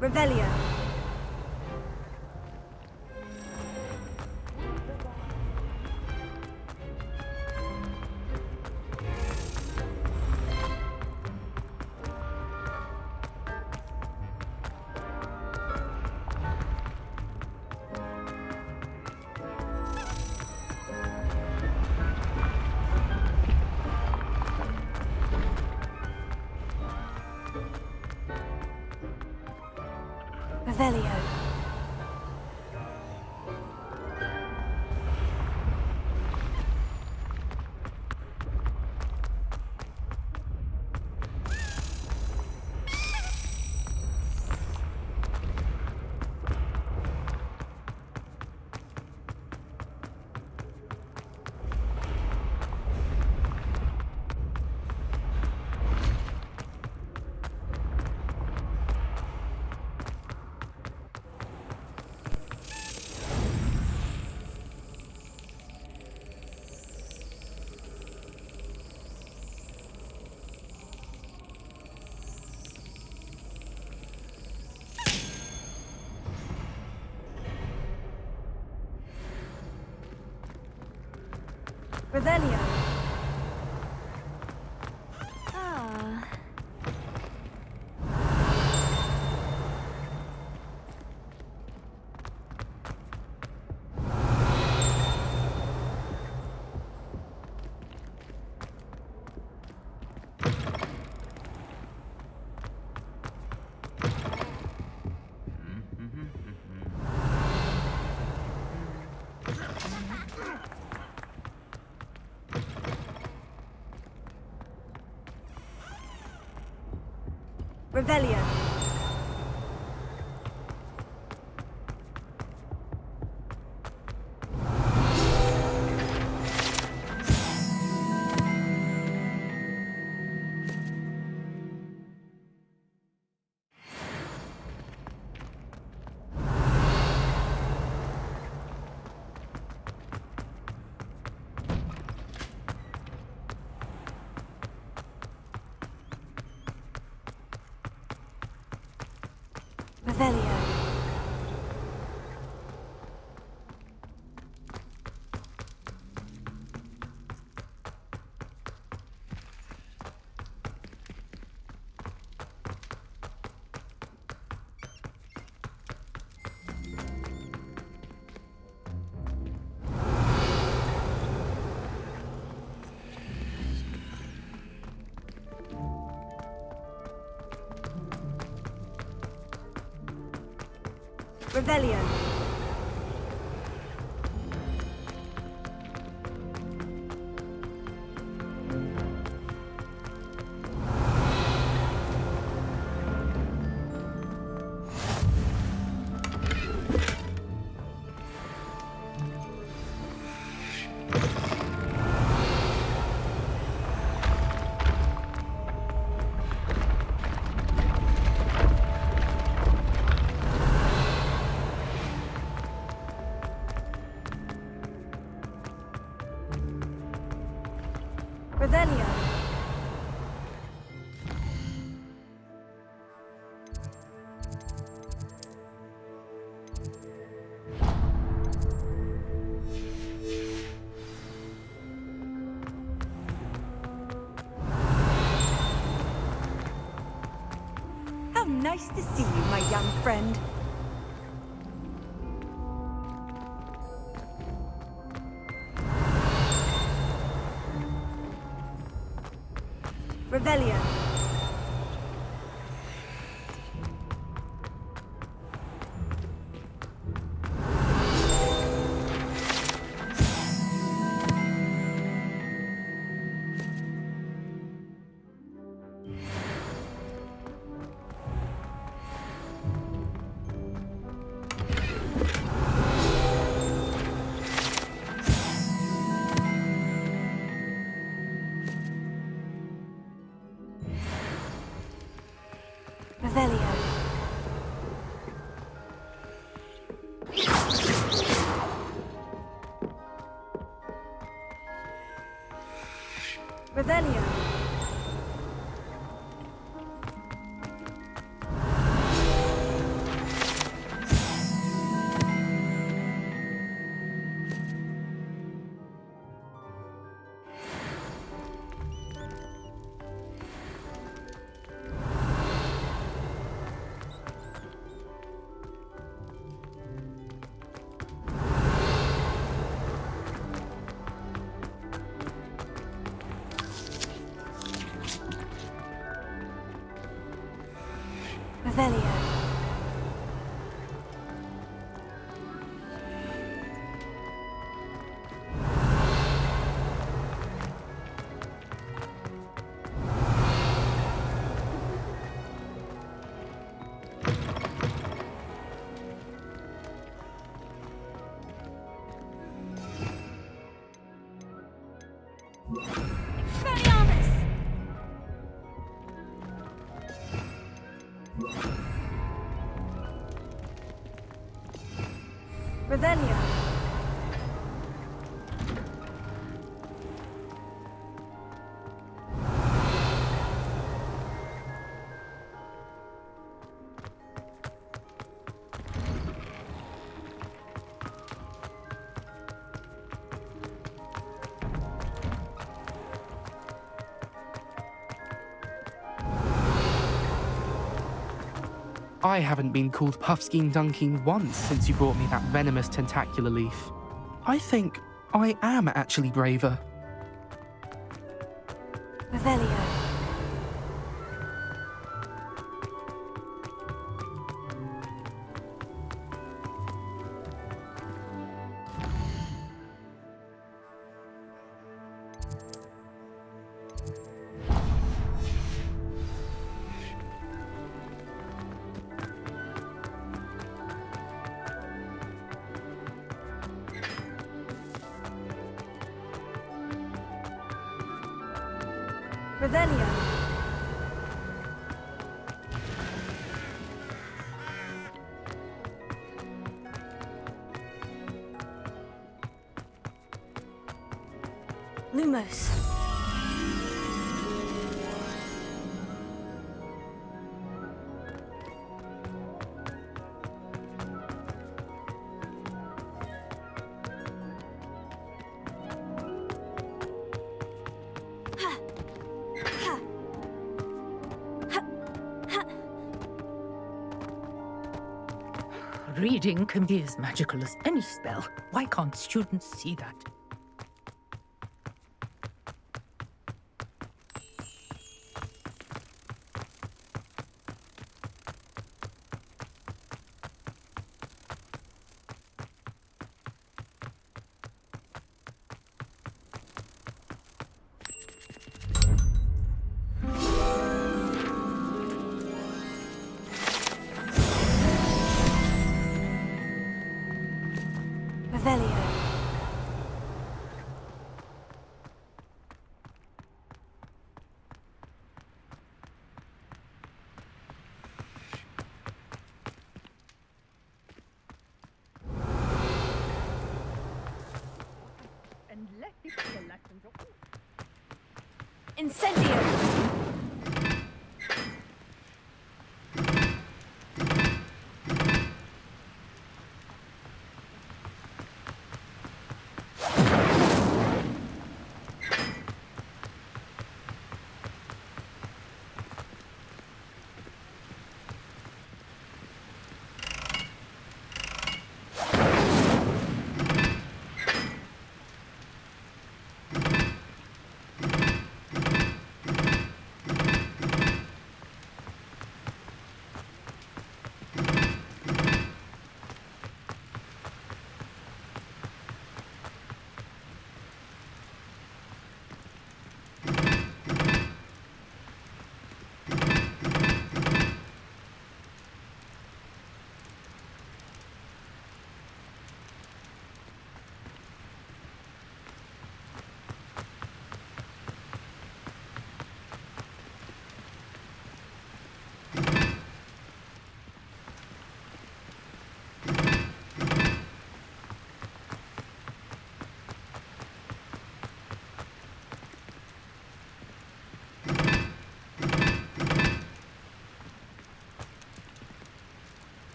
[SPEAKER 2] Revelio. Revelio. Revelio. Ah. Revelio. Revelio. Revelio. Revelio. How nice to see you, my young friend. Revelio. Revelio. Revelio. Revelio. Revelio.
[SPEAKER 11] I haven't been called Puffskein Dunking once since you brought me that venomous tentacular leaf. I think I am actually braver.
[SPEAKER 2] Revelio. Revelio. Lumos.
[SPEAKER 1] Reading can be as magical as any spell. Why can't students see that?
[SPEAKER 2] Revelio.
[SPEAKER 1] And let it be a lesson to all.
[SPEAKER 2] Incendio.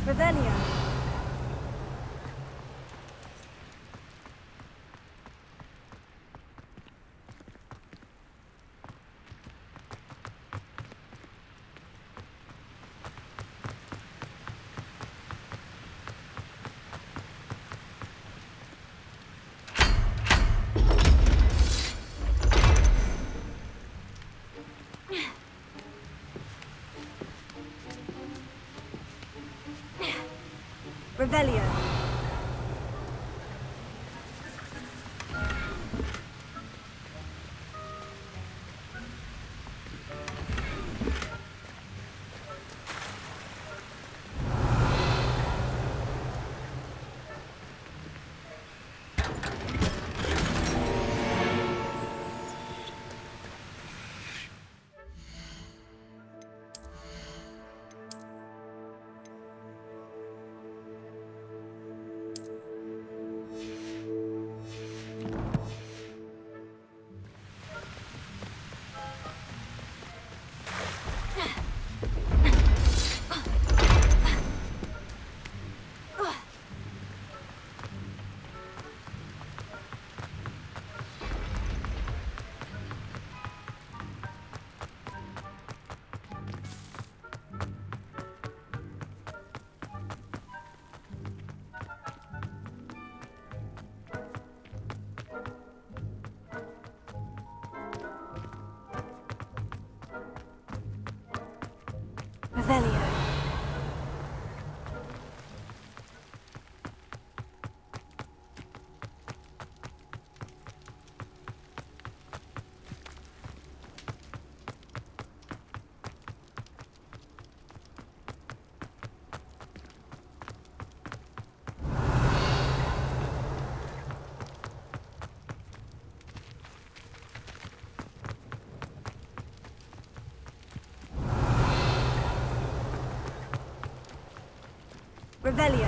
[SPEAKER 2] Revelio. Revelio. Revelio. Revelio.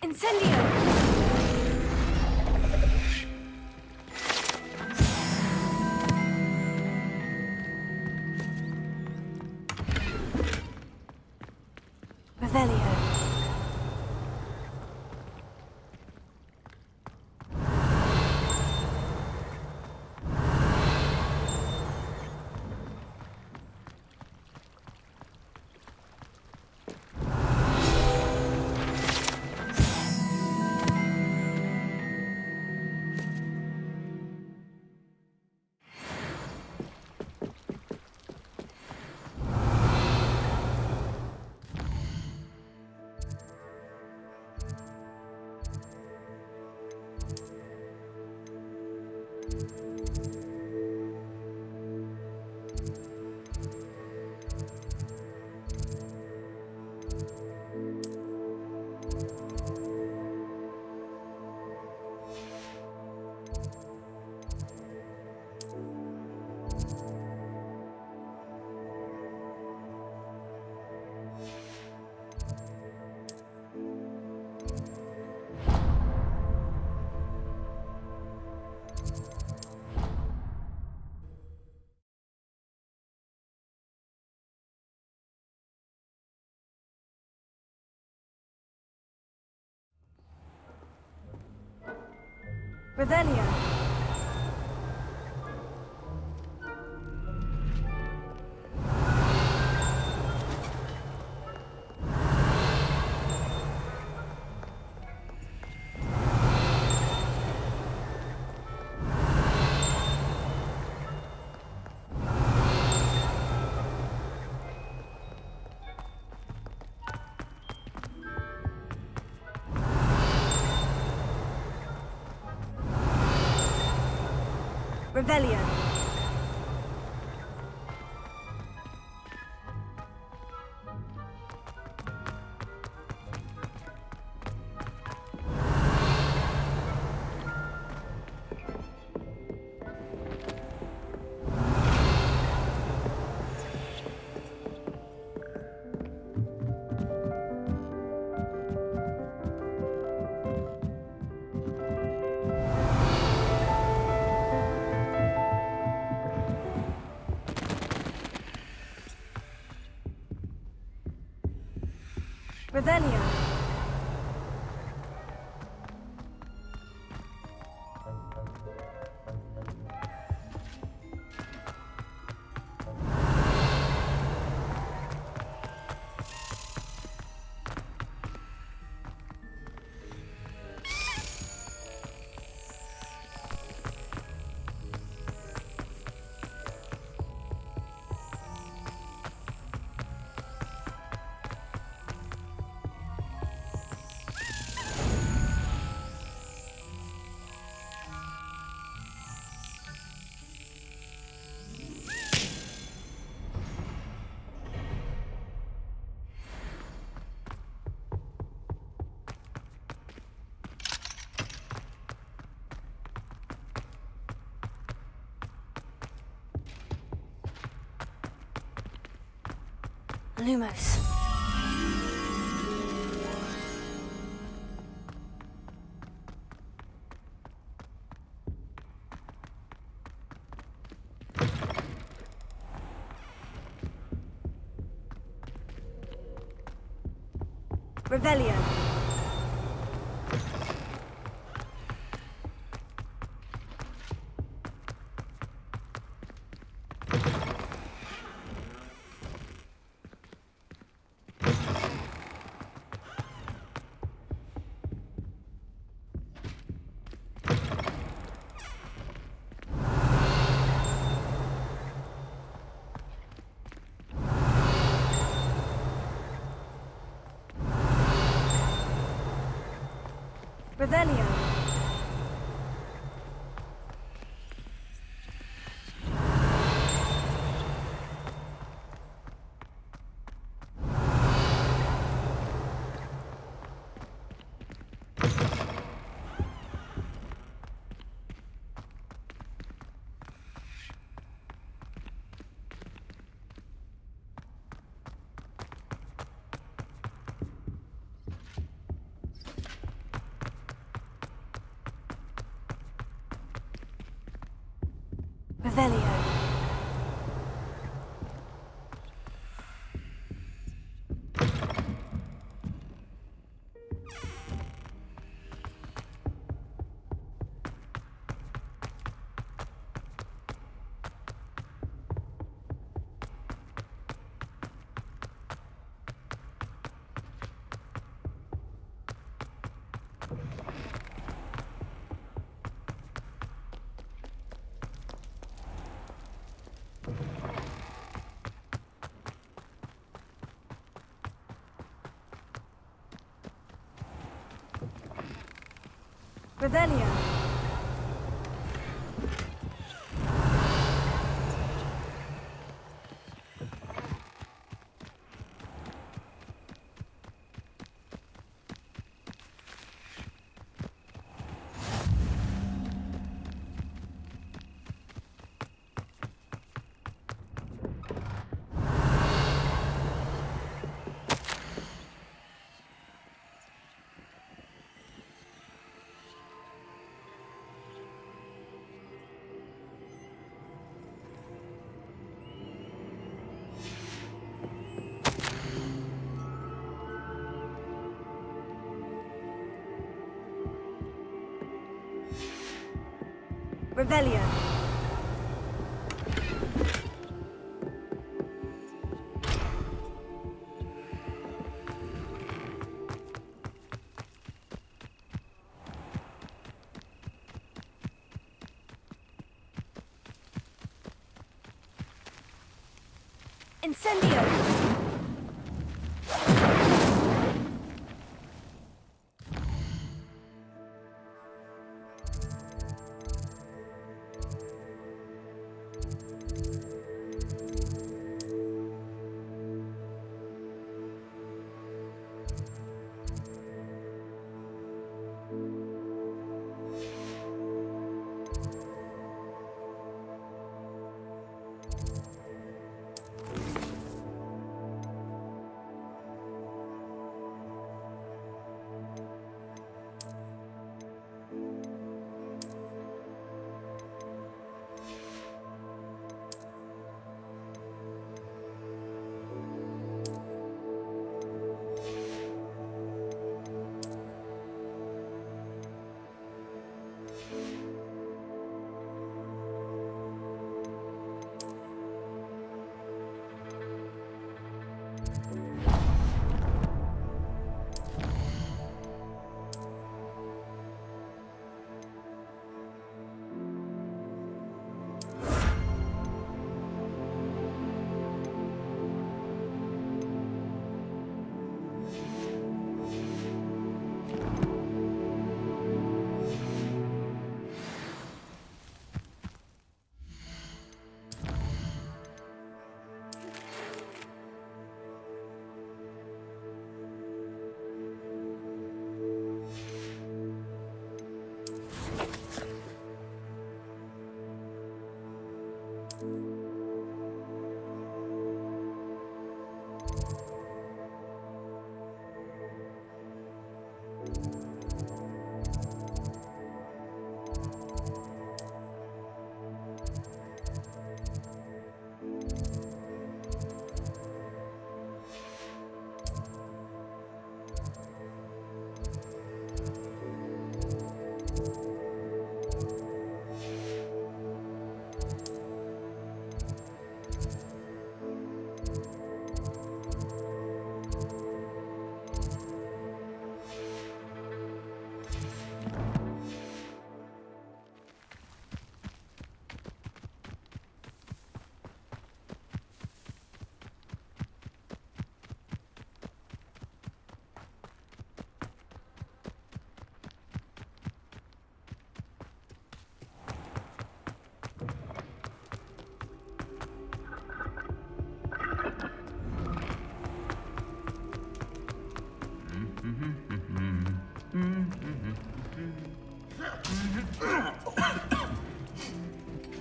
[SPEAKER 2] Incendio! Revelio. Revelio. Revelio. Revelio. Lumos. Revelio. Revelio. Revelio. Revelio. Revelio. Incendio.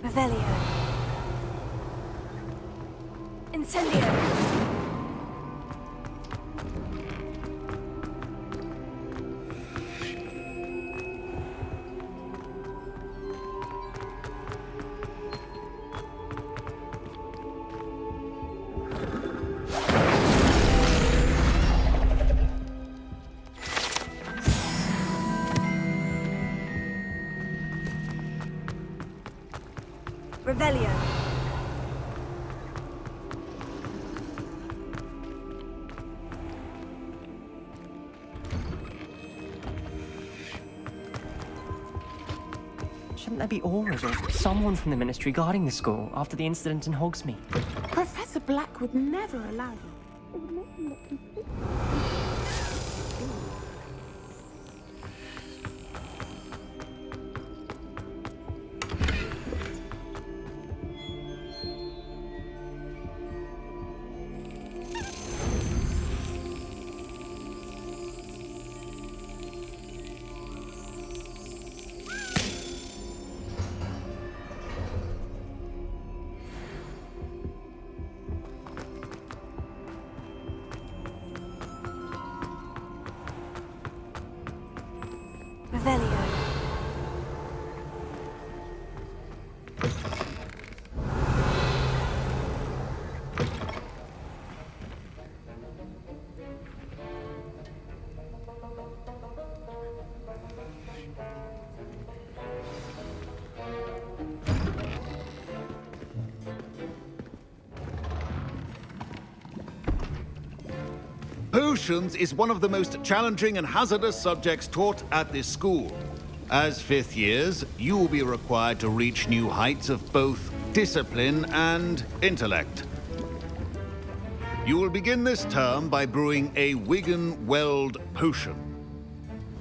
[SPEAKER 2] Revelio. Incendio. Revelio.
[SPEAKER 12] Shouldn't there be aurors or someone from the Ministry guarding the school after the incident in Hogsmeade?
[SPEAKER 3] Professor Black would never allow you.
[SPEAKER 2] Revelio.
[SPEAKER 13] Potions is one of the most challenging and hazardous subjects taught at this school. As fifth years, you will be required to reach new heights of both discipline and intellect. You will begin this term by brewing a Wigan-Weld potion.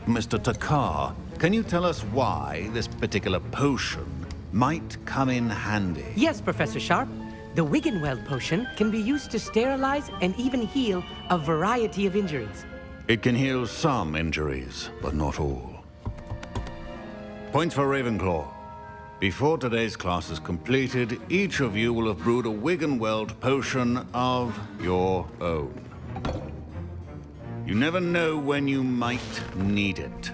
[SPEAKER 13] Mr. Takar, can you tell us why this particular potion might come in handy?
[SPEAKER 14] Yes, Professor Sharp. The Wigan-Weld potion can be used to sterilize and even heal a variety of injuries.
[SPEAKER 13] It can heal some injuries, but not all. Points for Ravenclaw. Before today's class is completed, each of you will have brewed a Wigan-Weld potion of your own. You never know when you might need it.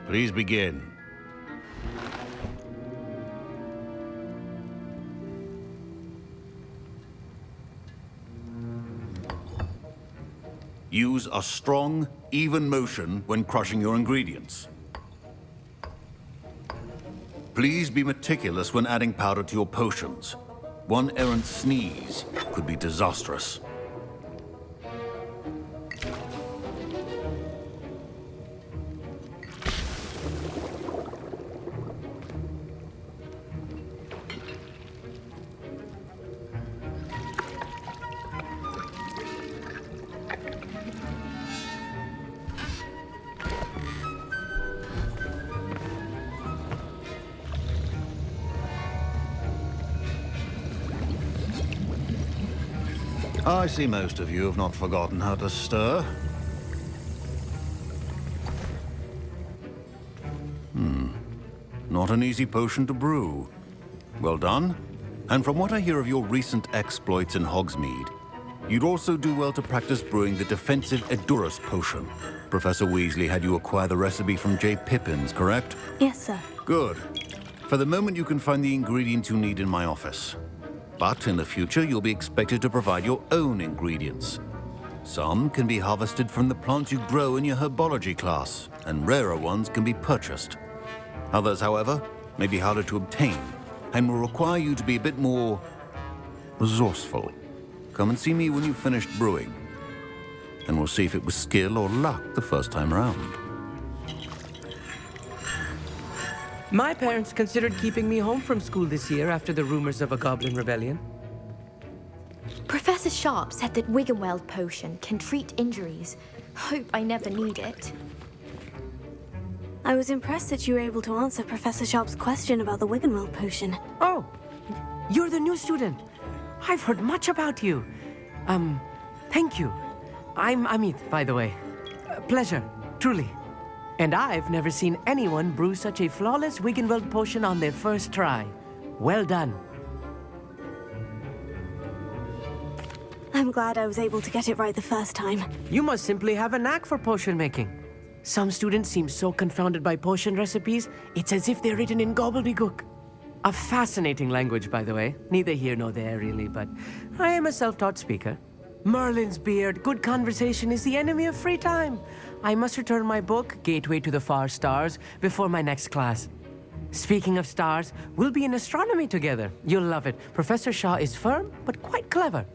[SPEAKER 13] Please begin. Use a strong, even motion when crushing your ingredients. Please be meticulous when adding powder to your potions. One errant sneeze could be disastrous. I see most of you have not forgotten how to stir. Not an easy potion to brew. Well done. And from what I hear of your recent exploits in Hogsmeade, you'd also do well to practice brewing the defensive Edurus potion. Professor Weasley had you acquire the recipe from J. Pippins, correct?
[SPEAKER 2] Yes, sir.
[SPEAKER 13] Good. For the moment, you can find the ingredients you need in my office. But in the future, you'll be expected to provide your own ingredients. Some can be harvested from the plants you grow in your herbology class, and rarer ones can be purchased. Others, however, may be harder to obtain, and will require you to be a bit more resourceful. Come and see me when you've finished brewing, and we'll see if it was skill or luck the first time round.
[SPEAKER 14] My parents considered keeping me home from school this year after the rumors of a goblin rebellion.
[SPEAKER 7] Professor Sharp said that Wigan-Weld potion can treat injuries. Hope I never need it.
[SPEAKER 2] I was impressed that you were able to answer Professor Sharp's question about the Wigan-Weld potion.
[SPEAKER 14] Oh, you're the new student. I've heard much about you. Thank you. I'm Amit, by the way. Pleasure, truly. And I've never seen anyone brew such a flawless Wigan-Weld potion on their first try. Well done.
[SPEAKER 2] I'm glad I was able to get it right the first time.
[SPEAKER 14] You must simply have a knack for potion making. Some students seem so confounded by potion recipes, it's as if they're written in gobbledygook. A fascinating language, by the way. Neither here nor there, really, but I am a self-taught speaker. Merlin's beard, good conversation is the enemy of free time. I must return my book, Gateway to the Far Stars, before my next class. Speaking of stars, we'll be in astronomy together. You'll love it. Professor Shaw is firm, but quite clever.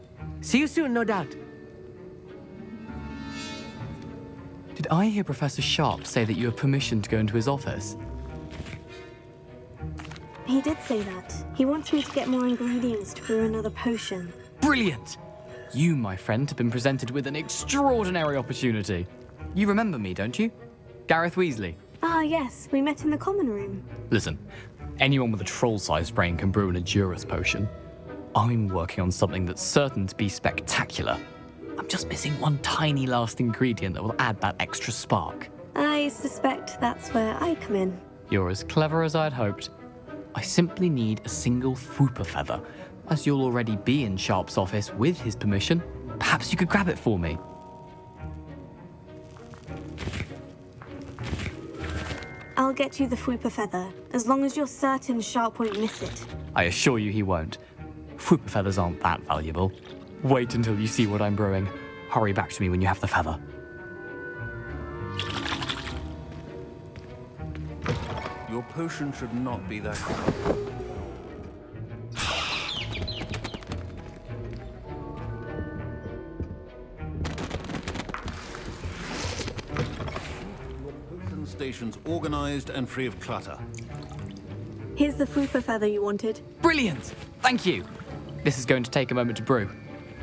[SPEAKER 14] See you soon, no doubt.
[SPEAKER 12] Did I hear Professor Sharp say that you have permission to go into his office?
[SPEAKER 2] He did say that. He wants me to get more ingredients to brew another potion.
[SPEAKER 12] Brilliant! You, my friend, have been presented with an extraordinary opportunity. You remember me, don't you? Gareth Weasley.
[SPEAKER 2] Ah, yes. We met in the common room.
[SPEAKER 12] Listen, anyone with a troll-sized brain can brew an Edurus potion. I'm working on something that's certain to be spectacular. I'm just missing one tiny last ingredient that will add that extra spark.
[SPEAKER 2] I suspect that's where I come in.
[SPEAKER 12] You're as clever as I'd hoped. I simply need a single Fwooper feather. As you'll already be in Sharp's office with his permission, perhaps you could grab it for me.
[SPEAKER 2] I'll get you the Fwooper feather, as long as you're certain Sharp won't miss it.
[SPEAKER 12] I assure you he won't. Fwooper feathers aren't that valuable. Wait until you see what I'm brewing. Hurry back to me when you have the feather.
[SPEAKER 13] Your potion should not be that... Potion station's organized and free of clutter.
[SPEAKER 2] Here's the Fwooper feather you wanted.
[SPEAKER 12] Brilliant! Thank you! This is going to take a moment to brew.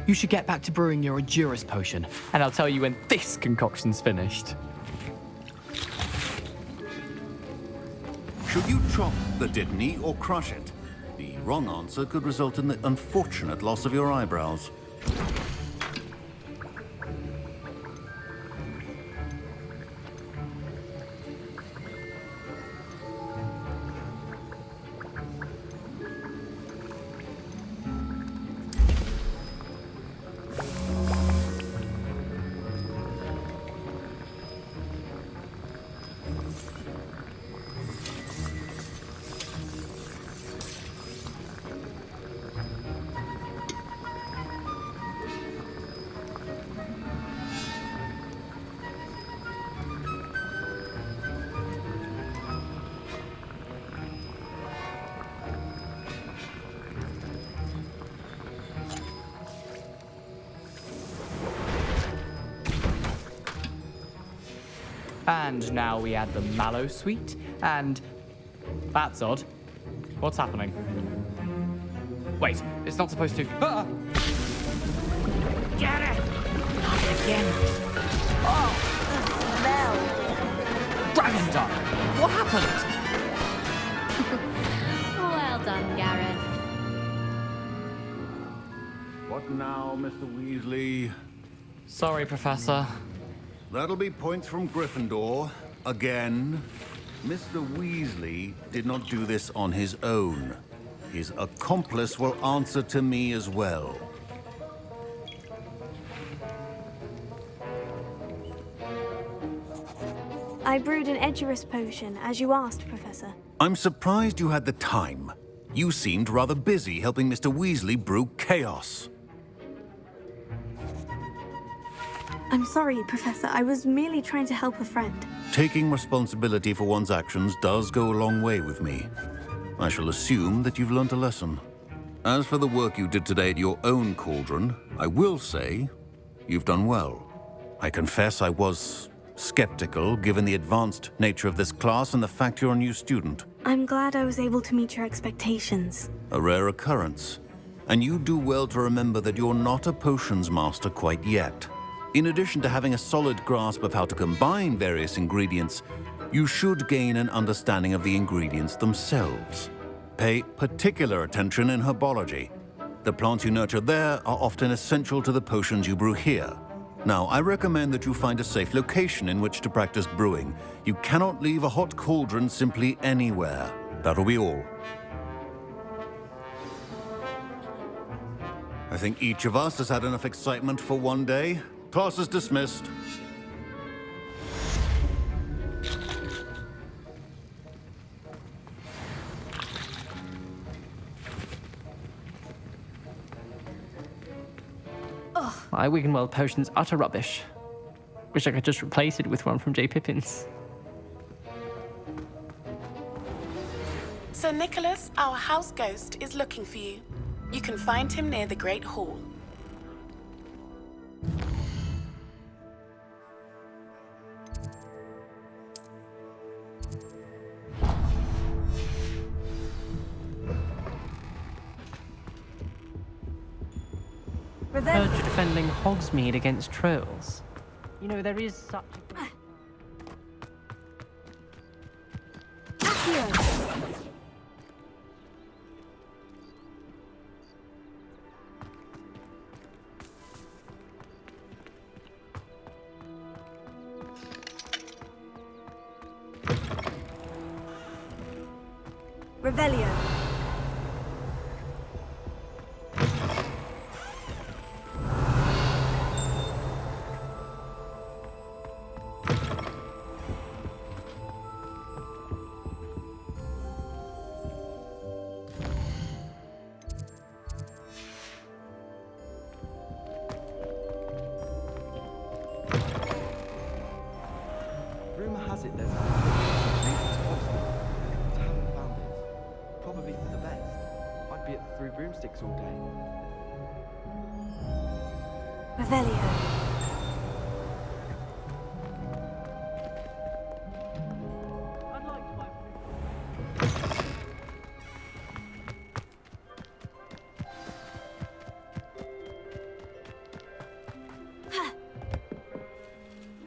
[SPEAKER 12] You should get back to brewing your Edurus potion, and I'll tell you when this concoction's finished.
[SPEAKER 13] Should you chop the Dittany or crush it? The wrong answer could result in the unfortunate loss of your eyebrows.
[SPEAKER 12] And now we add the mallow sweet, and... That's odd. What's happening? Wait, it's not supposed to... Ah!
[SPEAKER 8] Get it!
[SPEAKER 12] Not again.
[SPEAKER 8] Oh, the smell!
[SPEAKER 12] Dragon Duck! What happened?
[SPEAKER 15] Well done, Gareth.
[SPEAKER 13] What now, Mr. Weasley?
[SPEAKER 12] Sorry, Professor.
[SPEAKER 13] That'll be points from Gryffindor. Again. Mr. Weasley did not do this on his own. His accomplice will answer to me as well.
[SPEAKER 2] I brewed an Edurus potion, as you asked, Professor.
[SPEAKER 13] I'm surprised you had the time. You seemed rather busy helping Mr. Weasley brew chaos.
[SPEAKER 2] I'm sorry, Professor. I was merely trying to help a friend.
[SPEAKER 13] Taking responsibility for one's actions does go a long way with me. I shall assume that you've learnt a lesson. As for the work you did today at your own cauldron, I will say you've done well. I confess I was skeptical, given the advanced nature of this class and the fact you're a new student.
[SPEAKER 2] I'm glad I was able to meet your expectations.
[SPEAKER 13] A rare occurrence. And you do well to remember that you're not a potions master quite yet. In addition to having a solid grasp of how to combine various ingredients, you should gain an understanding of the ingredients themselves. Pay particular attention in herbology. The plants you nurture there are often essential to the potions you brew here. Now, I recommend that you find a safe location in which to practice brewing. You cannot leave a hot cauldron simply anywhere. That'll be all. I think each of us has had enough excitement for one day. Class is dismissed.
[SPEAKER 16] My Wiggenweld potion's utter rubbish. Wish I could just replace it with one from J. Pippin's.
[SPEAKER 3] Sir Nicholas, our house ghost, is looking for you. You can find him near the Great Hall.
[SPEAKER 16] Heard you're defending Hogsmeade against trolls. You know, there is such a...
[SPEAKER 2] Revelio.
[SPEAKER 17] Rumour has it there's a reasons constant, but I haven't found it. Probably for the best. I'd be at through broomsticks all day.
[SPEAKER 2] Revelio.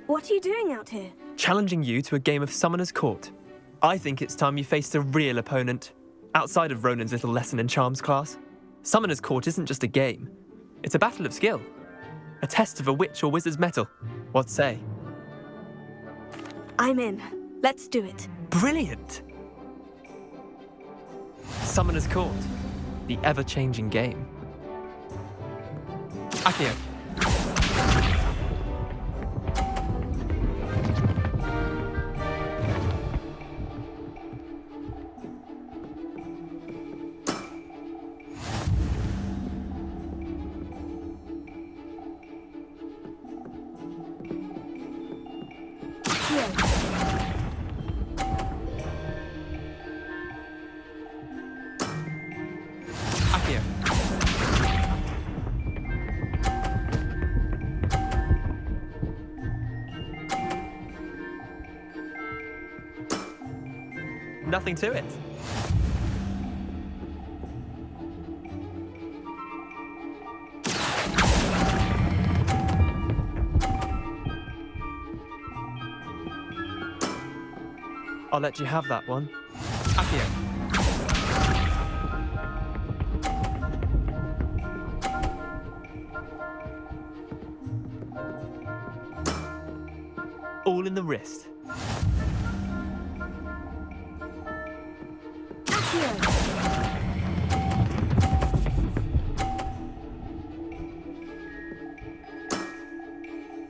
[SPEAKER 2] What are you doing out here?
[SPEAKER 18] Challenging you to a game of Summoner's Court. I think it's time you faced a real opponent, outside of Ronan's little lesson in charms class. Summoner's Court isn't just a game. It's a battle of skill. A test of a witch or wizard's mettle. What say?
[SPEAKER 2] I'm in. Let's do it.
[SPEAKER 18] Brilliant! Summoner's Court. The ever-changing game. Accio. Nothing to it. I'll let you have that one. Accio. All in the wrist.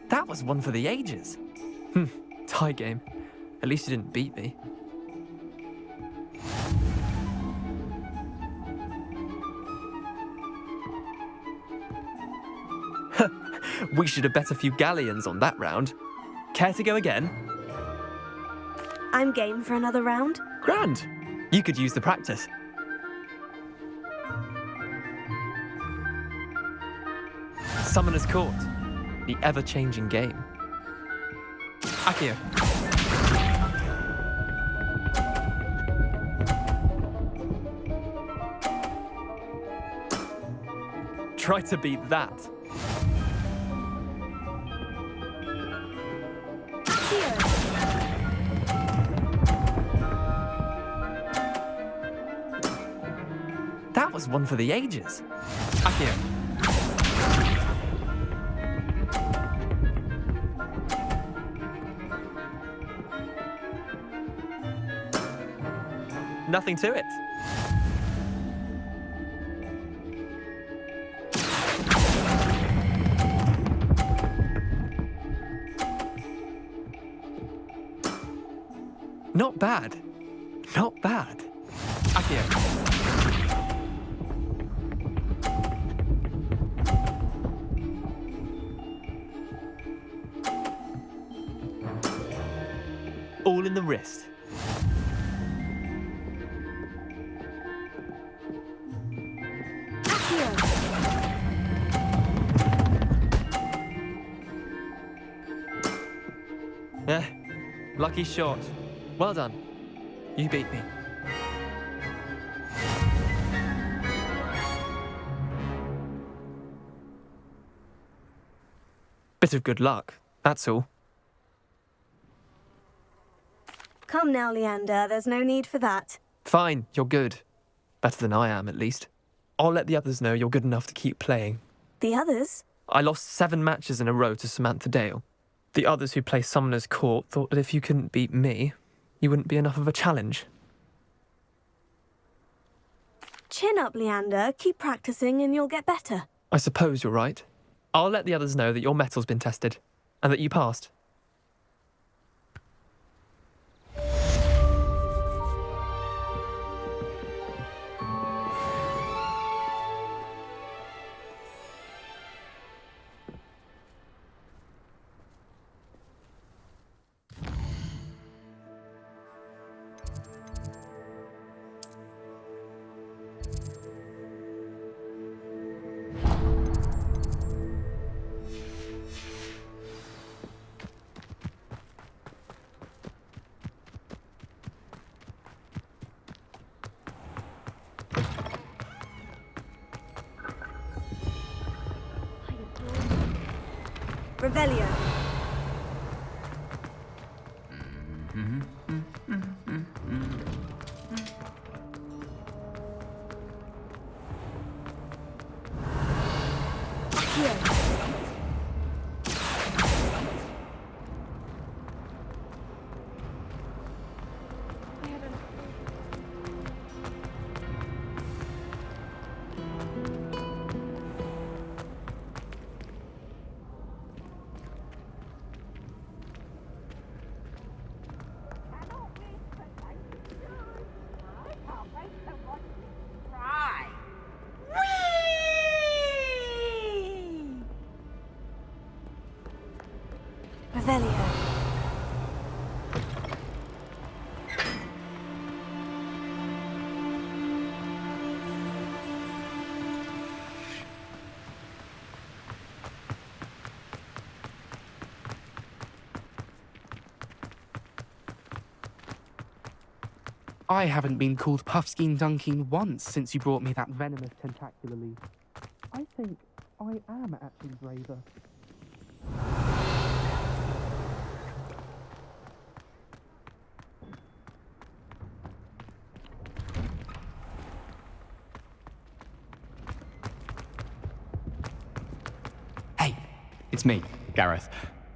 [SPEAKER 18] That was one for the ages. Tie game. At least you didn't beat me. We should have bet a few galleons on that round. Care to go again?
[SPEAKER 2] I'm game for another round.
[SPEAKER 18] Grand. You could use the practice. Summoner's Court. The ever-changing game. Accio. Try to beat that. That was one for the ages. Accio. Nothing to it. Not bad. Not bad. Accio. All in the wrist. Eh, lucky shot. Well done. You beat me. Bit of good luck, that's all.
[SPEAKER 2] Come now, Leander, there's no need for that.
[SPEAKER 18] Fine, you're good. Better than I am, at least. I'll let the others know you're good enough to keep playing.
[SPEAKER 2] The others?
[SPEAKER 18] I lost 7 matches in a row to Samantha Dale. The others who play Summoner's Court thought that if you couldn't beat me, you wouldn't be enough of a challenge.
[SPEAKER 2] Chin up, Leander. Keep practicing and you'll get better.
[SPEAKER 18] I suppose you're right. I'll let the others know that your metal's been tested, and that you passed.
[SPEAKER 2] Revelio. Revelio.
[SPEAKER 11] I haven't been called Puffskein Dunking once since you brought me that venomous tentacular leaf. I think I am actually braver.
[SPEAKER 12] Hey, it's me, Gareth.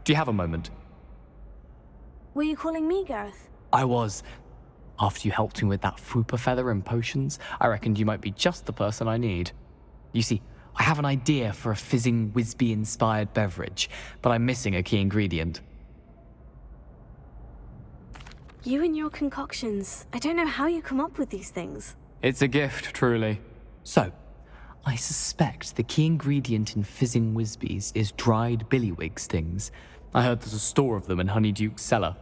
[SPEAKER 12] Do you have a moment?
[SPEAKER 2] Were you calling me, Gareth?
[SPEAKER 12] I was. After you helped me with that Fupa feather and potions, I reckoned you might be just the person I need. You see, I have an idea for a fizzing Wisby-inspired beverage, but I'm missing a key ingredient.
[SPEAKER 2] You and your concoctions. I don't know how you come up with these things.
[SPEAKER 12] It's a gift, truly. So, I suspect the key ingredient in fizzing Wisbies is dried billywig stings. I heard there's a store of them in Honeyduke's cellar.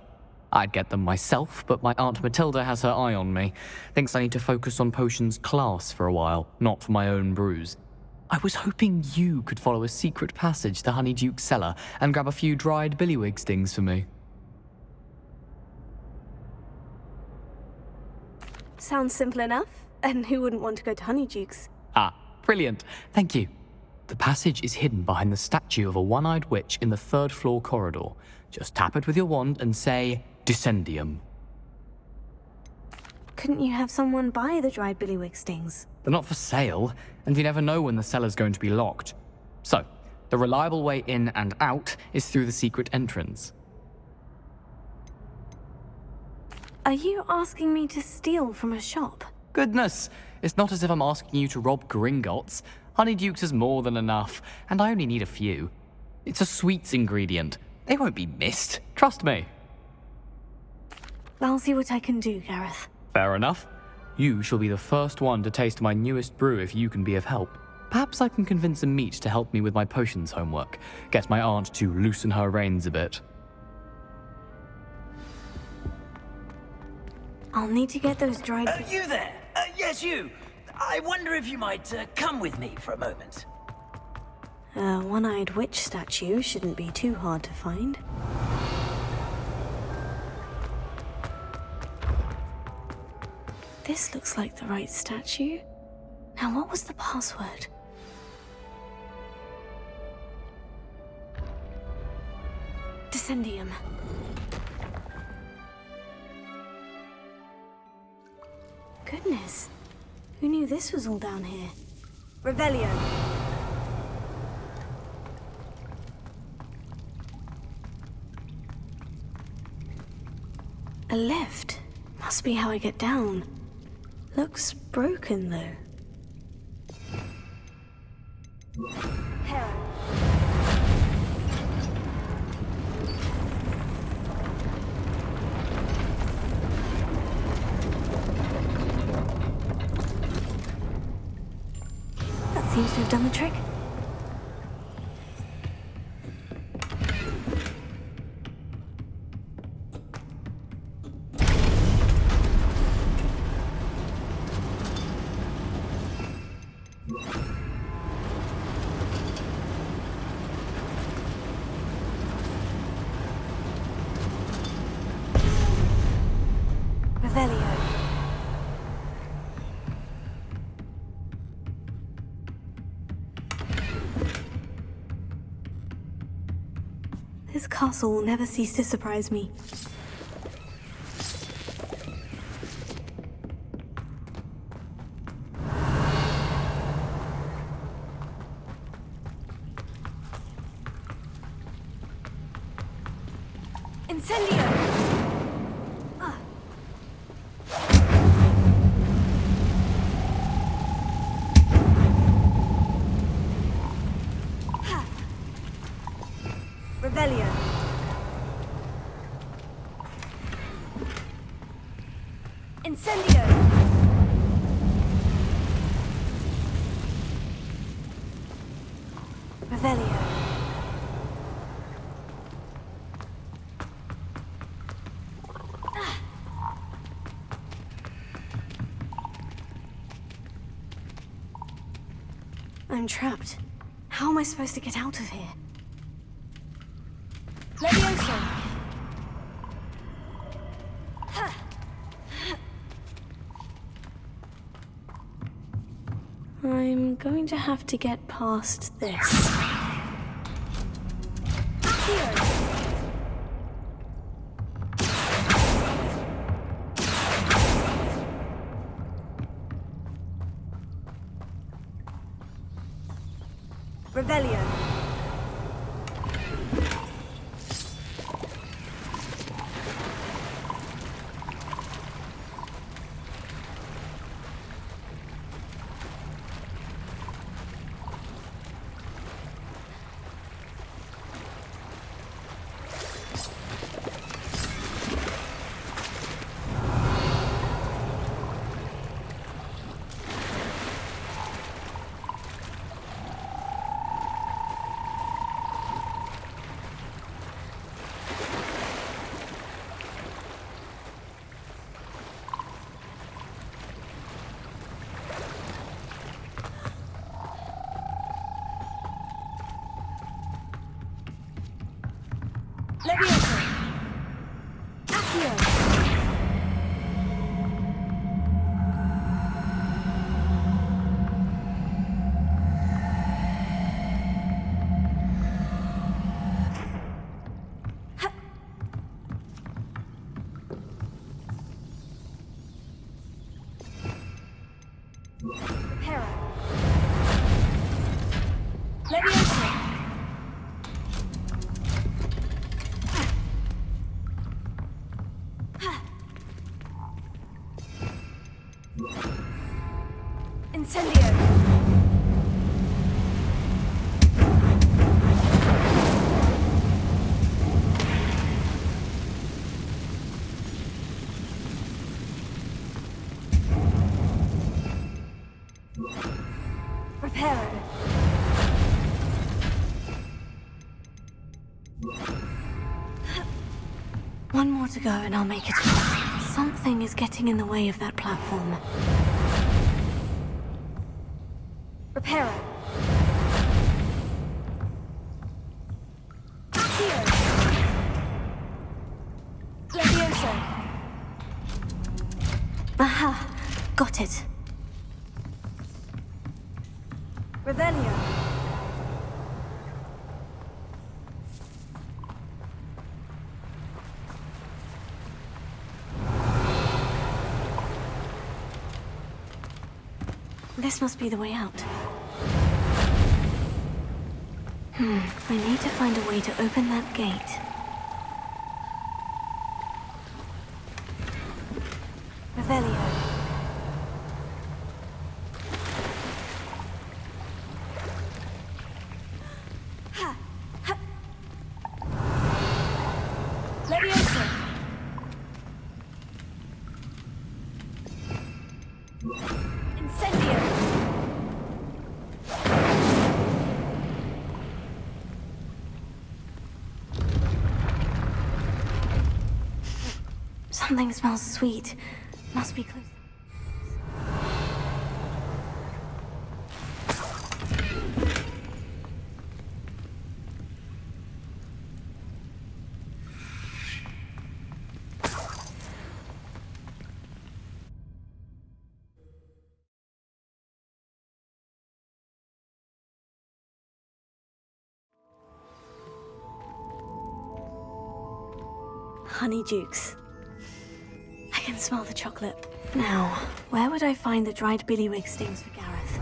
[SPEAKER 12] I'd get them myself, but my Aunt Matilda has her eye on me. Thinks I need to focus on potions class for a while, not for my own brews. I was hoping you could follow a secret passage to Honeyduke's cellar and grab a few dried billywig stings for me.
[SPEAKER 2] Sounds simple enough. And who wouldn't want to go to Honeyduke's?
[SPEAKER 12] Ah, brilliant. Thank you. The passage is hidden behind the statue of a one-eyed witch in the 3rd floor corridor. Just tap it with your wand and say, Descendium.
[SPEAKER 2] Couldn't you have someone buy the dried billywig stings?
[SPEAKER 12] They're not for sale, and you never know when the cellar's going to be locked. So, the reliable way in and out is through the secret entrance.
[SPEAKER 2] Are you asking me to steal from a shop?
[SPEAKER 12] Goodness, it's not as if I'm asking you to rob Gringotts. Honeyduke's is more than enough, and I only need a few. It's a sweets ingredient. They won't be missed, trust me.
[SPEAKER 2] I'll see what I can do, Gareth.
[SPEAKER 12] Fair enough. You shall be the first one to taste my newest brew if you can be of help. Perhaps I can convince a meat to help me with my potions homework. Get my aunt to loosen her reins a bit.
[SPEAKER 2] I'll need to get those dried...
[SPEAKER 8] You there! Yes, you! I wonder if you might come with me for a moment.
[SPEAKER 2] A one-eyed witch statue shouldn't be too hard to find. This looks like the right statue. Now, what was the password? Descendium. Goodness. Who knew this was all down here? Revelio. A lift. Must be how I get down. Looks broken, though. That seems to have done the trick. This castle will never cease to surprise me. Incendio! Revelio. Incendio. Revelio. I'm trapped. How am I supposed to get out of here? Levioso! I'm going to have to get past this. Here. Revelio. Levioso! Accio! Hera! Levioso! Incendio! Reparo. One more to go and I'll make it. Something is getting in the way of that platform. Reparo. Here. Levioso. Aha! Got it. Revelio. This must be the way out. I need to find a way to open that gate. Revelio. Ha! Ha! Levioso. Incendio. Something smells sweet. Must be close. Honeydukes. I can smell the chocolate. Now, where would I find the dried billywig stings for Gareth?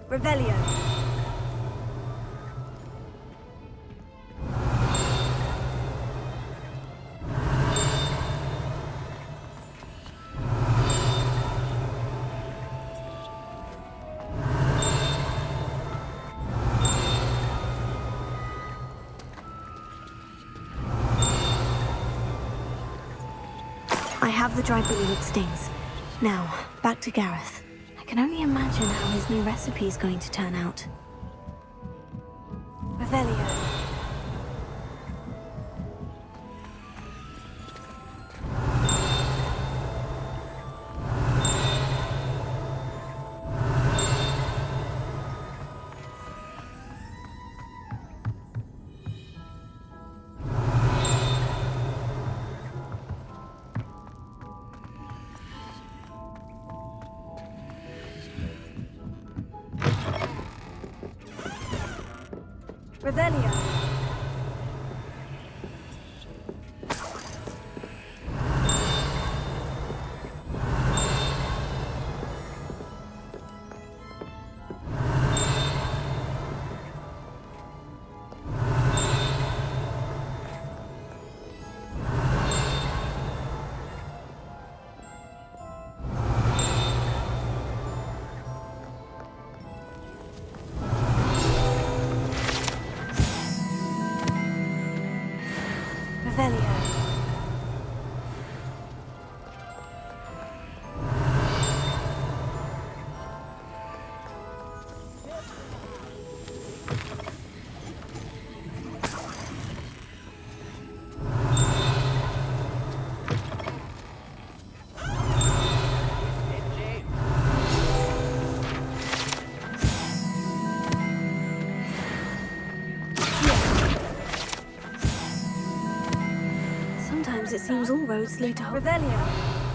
[SPEAKER 2] Revelio. I have the dried billywig stings. Now, back to Gareth. I can only imagine how his new recipe is going to turn out. Revelio. Revelio. Revelio. Sometimes it seems all roads lead to Revelio.